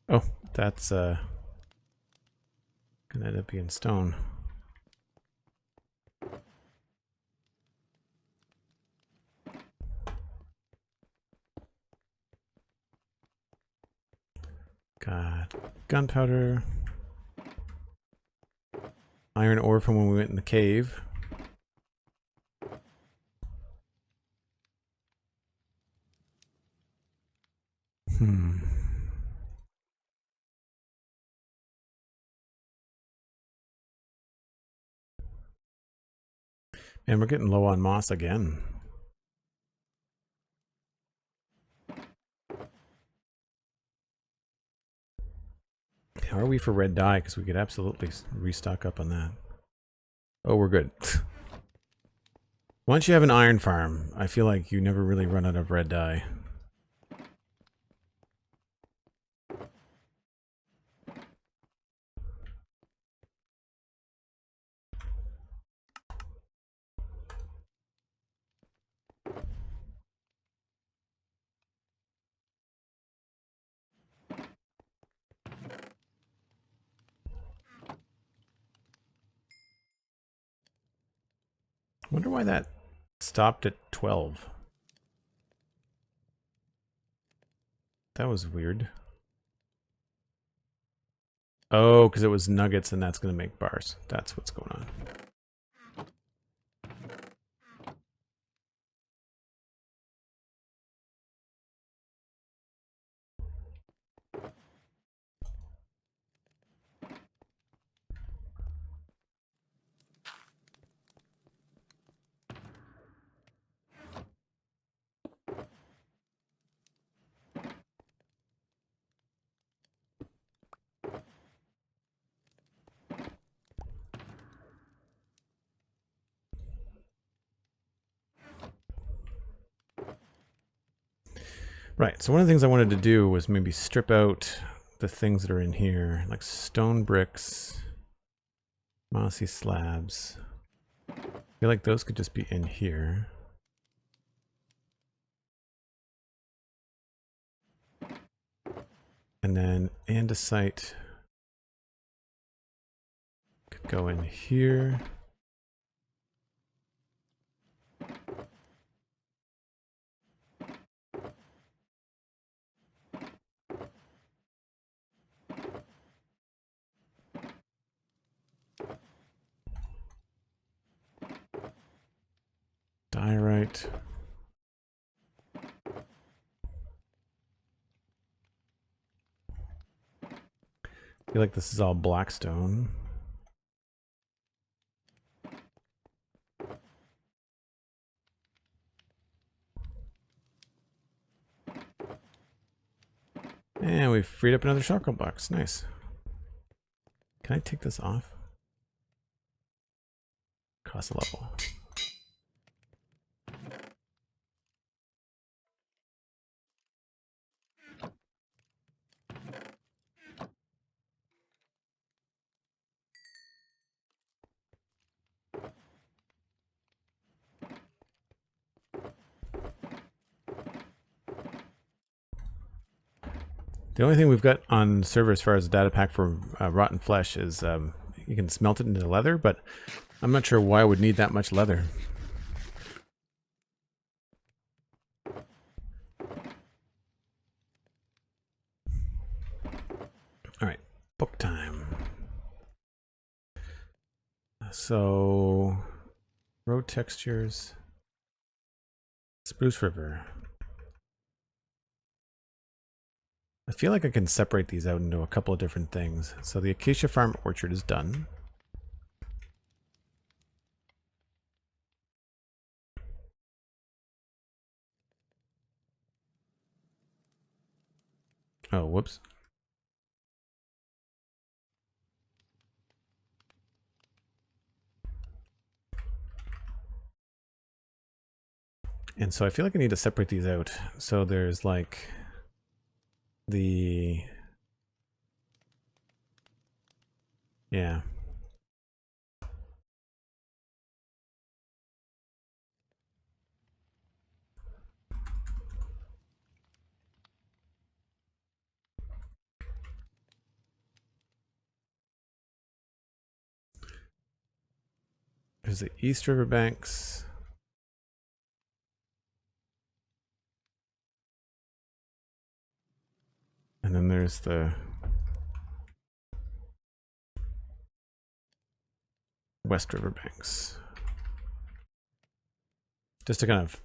Oh, that's gonna end up being stone. Got gunpowder. Iron ore from when we went in the cave. And we're getting low on moss again. How are we for red dye? Because we could absolutely restock up on that. Oh, we're good. Once you have an iron farm, I feel like you never really run out of red dye. Wonder why that stopped at 12. That was weird. Oh, because it was nuggets and that's going to make bars. That's what's going on. Right, so one of the things I wanted to do was maybe strip out the things that are in here, like stone bricks, mossy slabs. I feel like those could just be in here. And then andesite could go in here. Diorite. I feel like this is all blackstone. And we've freed up another charcoal box. Nice. Can I take this off? Cross the level. The only thing we've got on the server as far as a data pack for rotten flesh is you can smelt it into leather, but I'm not sure why I would need that much leather. All right, book time. So, road textures, Spruce River. I feel like I can separate these out into a couple of different things. So the Acacia Farm Orchard is done. Oh, whoops. And so I feel like I need to separate these out. So there's like the... Yeah. There's the East Riverbanks. And then there's the West Riverbanks. Just to kind of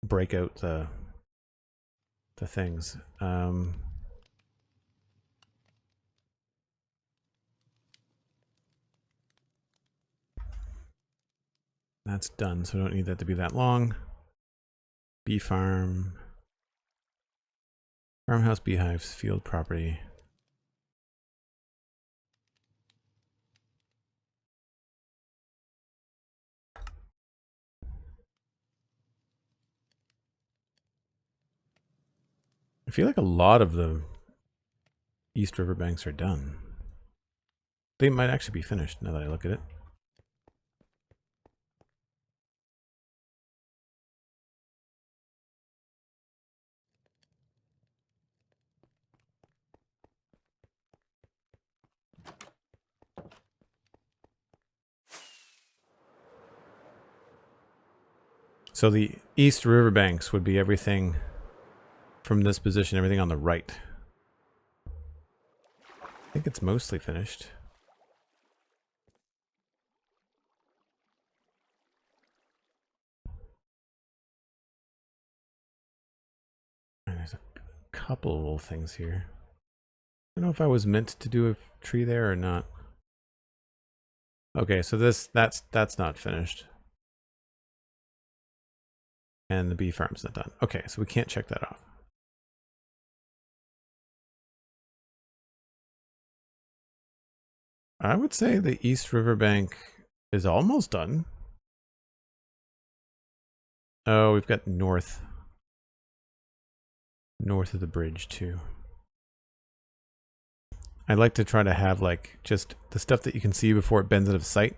break out the things. That's done, so I don't need that to be that long. Bee farm. Farmhouse, beehives, field property. I feel like a lot of the East Riverbanks are done. They might actually be finished now that I look at it. So the East Riverbanks would be everything from this position, everything on the right. I think it's mostly finished. And there's a couple of little things here. I don't know if I was meant to do a tree there or not. Okay, so that's not finished. And the bee farm's not done. Okay, so we can't check that off. I would say the East Riverbank is almost done. Oh, we've got north. north of the bridge too. I'd like to try to have like just the stuff that you can see before it bends out of sight.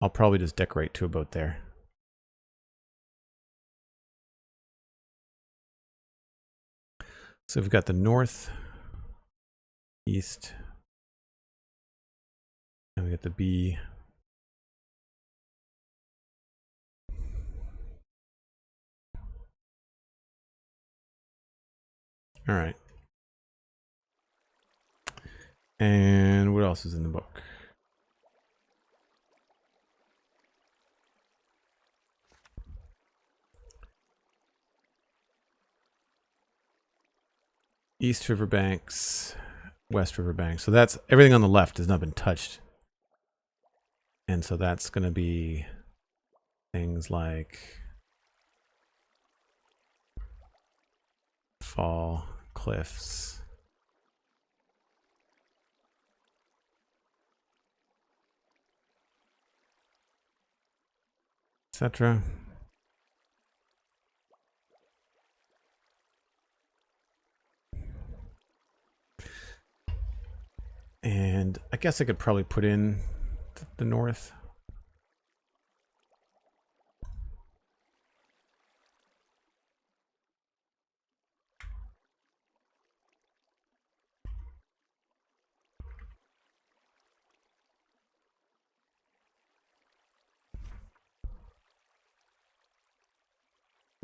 I'll probably just decorate to about there. So we've got the north, east, and we got the B. All right. And what else is in the book? East riverbanks, west riverbanks. So that's everything on the left has not been touched. And so that's going to be things like fall, cliffs, etc. And I guess I could probably put in the north.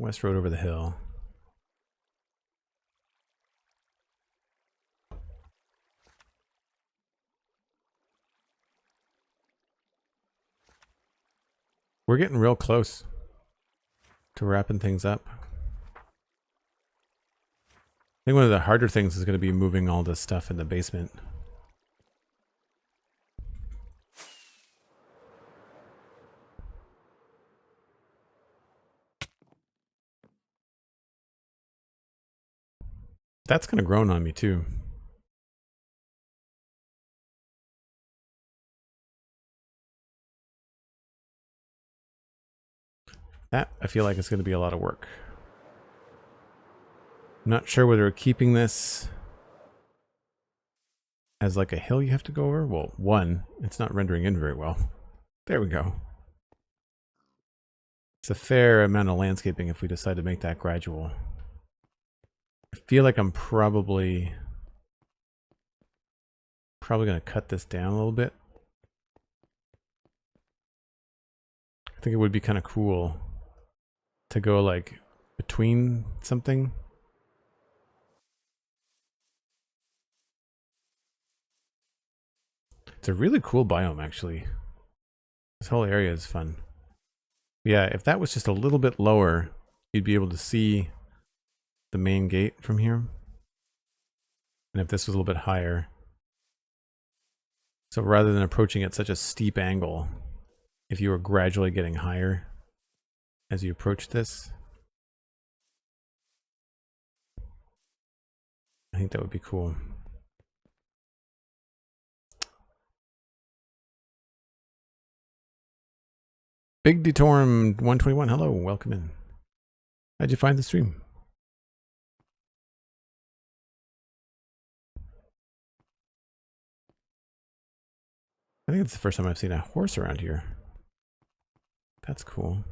West road over the hill. We're getting real close to wrapping things up. I think one of the harder things is going to be moving all this stuff in the basement. That's kind of grown on me too. That, I feel like it's going to be a lot of work. I'm not sure whether keeping this as like a hill you have to go over. Well, one, it's not rendering in very well. There we go. It's a fair amount of landscaping if we decide to make that gradual. I feel like I'm probably going to cut this down a little bit. I think it would be kind of cool to go like between something. It's a really cool biome, actually. This whole area is fun. Yeah, if that was just a little bit lower, you'd be able to see the main gate from here. And if this was a little bit higher. So rather than approaching at such a steep angle, if you were gradually getting higher as you approach this, I think that would be cool. Big Detorm 121, hello, welcome in. How'd you find the stream? I think it's the first time I've seen a horse around here. That's cool.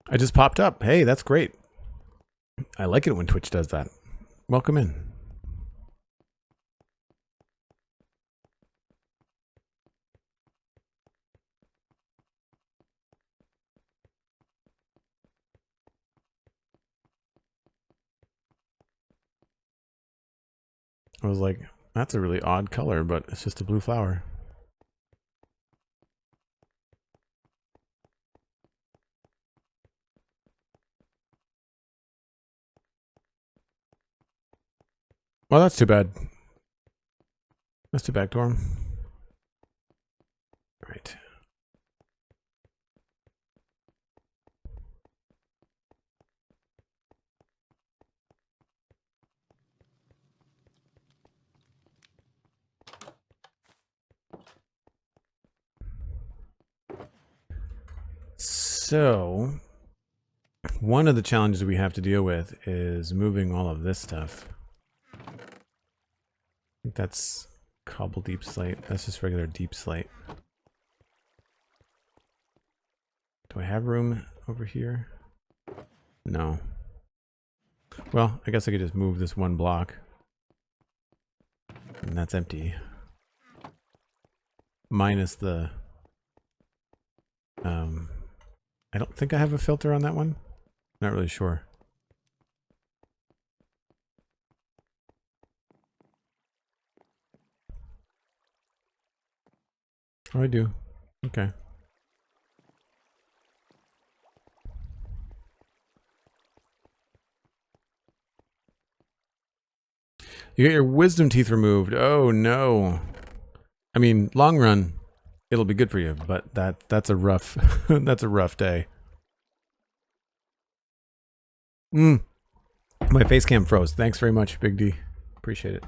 I just popped up. Hey, that's great. I like it when Twitch does that. Welcome in. I was like, that's a really odd color, but it's just a blue flower. Well, that's too bad. That's too bad, Dorm. Right. So one of the challenges we have to deal with is moving all of this stuff. I think that's cobble deep slate. That's just regular deep slate. Do I have room over here? No. Well, I guess I could just move this one block. And that's empty. Minus the... I don't think I have a filter on that one. Not really sure. Oh, I do. Okay. You get your wisdom teeth removed. Oh no. I mean, long run, it'll be good for you, but that's a rough that's a rough day. My face cam froze. Thanks very much, Big D. Appreciate it.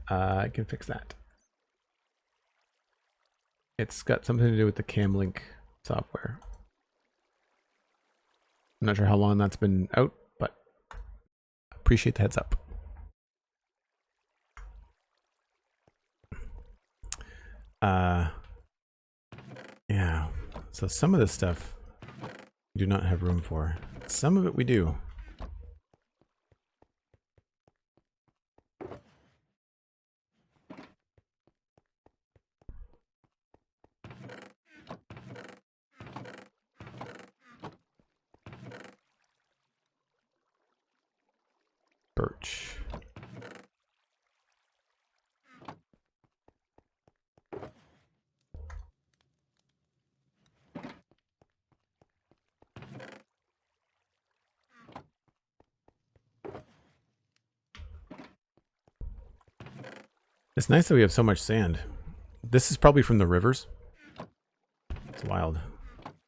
I can fix that. It's got something to do with the CamLink software. I'm not sure how long that's been out, but appreciate the heads up. Yeah. So some of this stuff we do not have room for. Some of it we do. Birch. It's nice that we have so much sand. This is probably from the rivers. It's wild.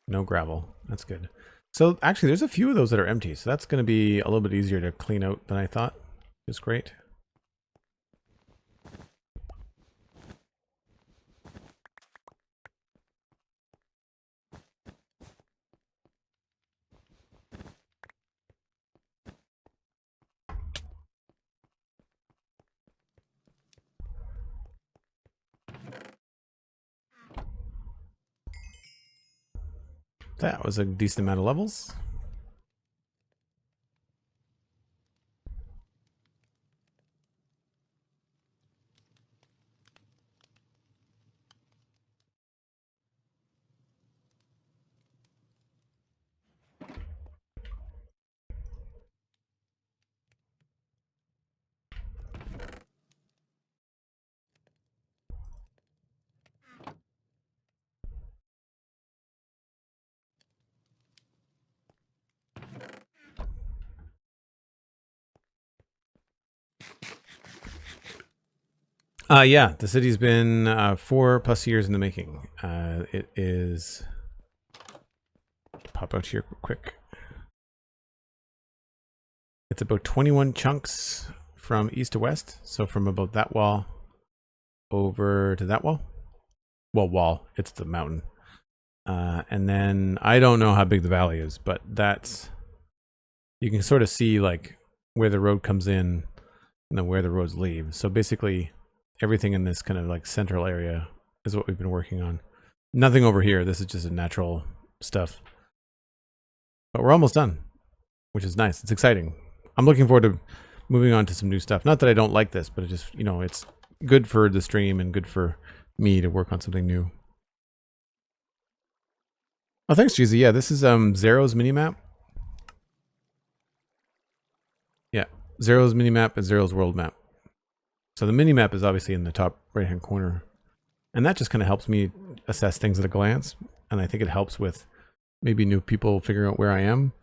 No gravel. That's good. So actually there's a few of those that are empty. So that's going to be a little bit easier to clean out than I thought. It's great. That was a decent amount of levels. Yeah, the city's been 4+ years in the making. It is... Pop out here quick. It's about 21 chunks from east to west. So from about that wall over to that wall. Well, wall. It's the mountain. And then I don't know how big the valley is, but that's... You can sort of see like where the road comes in and then where the roads leave. So basically... Everything in this kind of like central area is what we've been working on. Nothing over here. This is just a natural stuff. But we're almost done, which is nice. It's exciting. I'm looking forward to moving on to some new stuff. Not that I don't like this, but it just, you know, it's good for the stream and good for me to work on something new. Oh, thanks, Jeezy. Yeah, this is Zero's minimap. Yeah, Zero's minimap and Zero's world map. So the mini-map is obviously in the top right-hand corner. And that just kind of helps me assess things at a glance. And I think it helps with maybe new people figuring out where I am.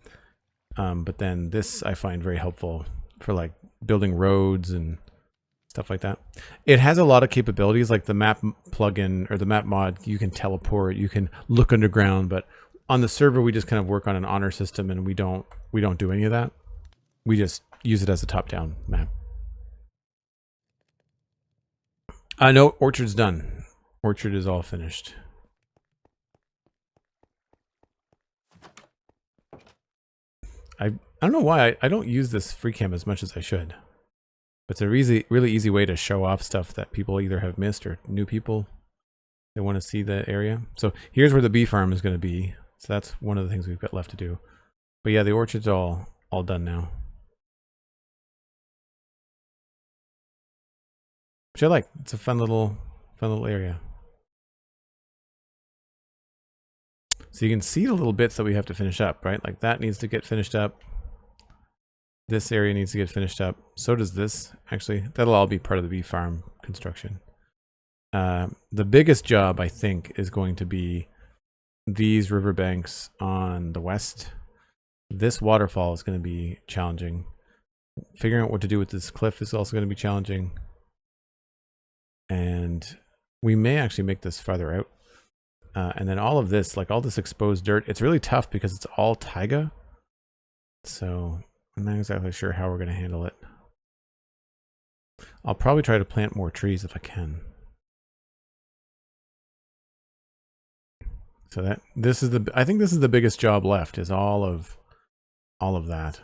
But then this I find very helpful for like building roads and stuff like that. It has a lot of capabilities like the map plugin or the map mod. You can teleport, you can look underground. But on the server, we just kind of work on an honor system and we don't do any of that. We just use it as a top-down map. No, Orchard's done. Orchard is all finished. I don't know why I don't use this free cam as much as I should. But it's a really easy way to show off stuff that people either have missed or new people, they want to see the area. So here's where the bee farm is going to be. So that's one of the things we've got left to do. But yeah, the orchard's all done now. Which I like. It's a fun little area. So you can see the little bits that we have to finish up, right? Like that needs to get finished up. This area needs to get finished up. So does this, actually. That'll all be part of the bee farm construction. The biggest job, I think, is going to be these riverbanks on the west. This waterfall is going to be challenging. Figuring out what to do with this cliff is also going to be challenging. And we may actually make this farther out. And then all of this, like all this exposed dirt, it's really tough because it's all taiga. So I'm not exactly sure how we're going to handle it. I'll probably try to plant more trees if I can. So that I think this is the biggest job left, is all of that.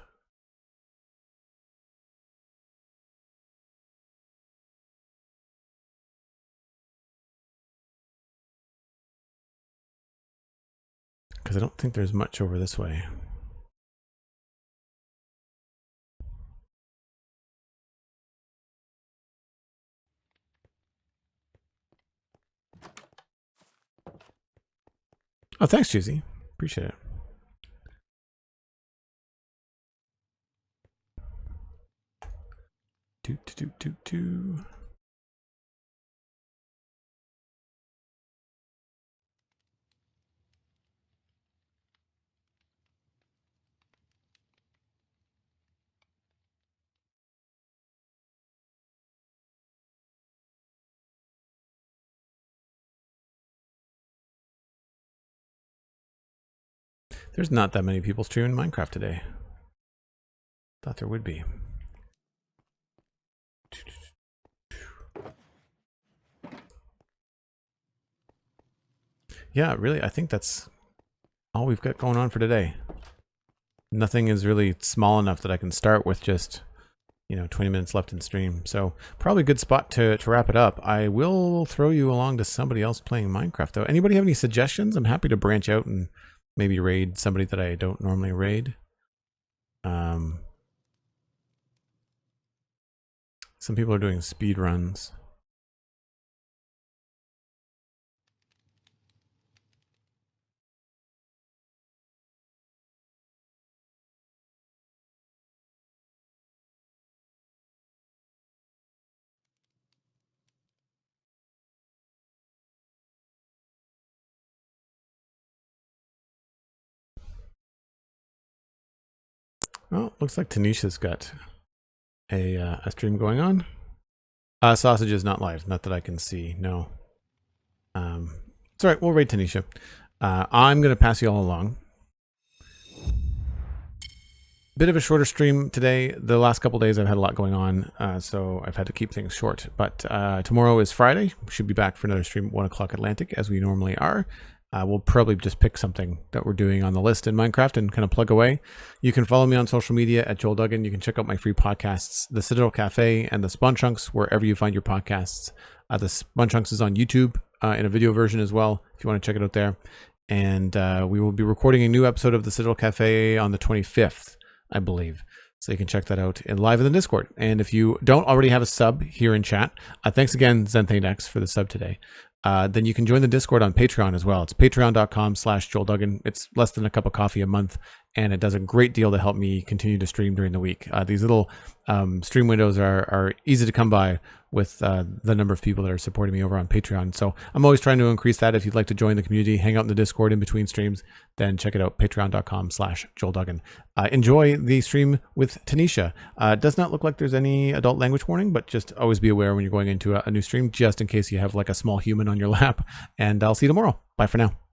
Because I don't think there's much over this way. Oh, thanks, Juicy. Appreciate it. Do. There's not that many people streaming Minecraft today. Thought there would be. Yeah, really, I think that's all we've got going on for today. Nothing is really small enough that I can start with just, 20 minutes left in stream. So probably a good spot to wrap it up. I will throw you along to somebody else playing Minecraft, though. Anybody have any suggestions? I'm happy to branch out and maybe raid somebody that I don't normally raid. Some people are doing speed runs. Well, looks like Tanisha's got a stream going on. Sausage is not live, not that I can see. No. It's all right. We'll raid Tanisha. I'm going to pass you all along. Bit of a shorter stream today. The last couple days I've had a lot going on, so I've had to keep things short. But tomorrow is Friday. We should be back for another stream at 1 o'clock Atlantic, as we normally are. We'll probably just pick something that we're doing on the list in Minecraft and kind of plug away. You can follow me on social media at Joel Duggan. You can check out my free podcasts, The Citadel Cafe and The Spawn Chunks, wherever you find your podcasts. The Spawn Chunks is on YouTube in a video version as well, if you want to check it out there. And we will be recording a new episode of The Citadel Cafe on the 25th, I believe. So you can check that out live in the Discord. And if you don't already have a sub here in chat, thanks again, ZenThaneX, for the sub today. Then you can join the Discord on Patreon as well. It's patreon.com/JoelDuggan. It's less than a cup of coffee a month, and it does a great deal to help me continue to stream during the week. These little stream windows are easy to come by with the number of people that are supporting me over on Patreon. So I'm always trying to increase that. If you'd like to join the community, hang out in the Discord in between streams, then check it out, patreon.com/JoelDuggan. Enjoy the stream with Tanisha. It does not look like there's any adult language warning, but just always be aware when you're going into a new stream, just in case you have like a small human on your lap. And I'll see you tomorrow. Bye for now.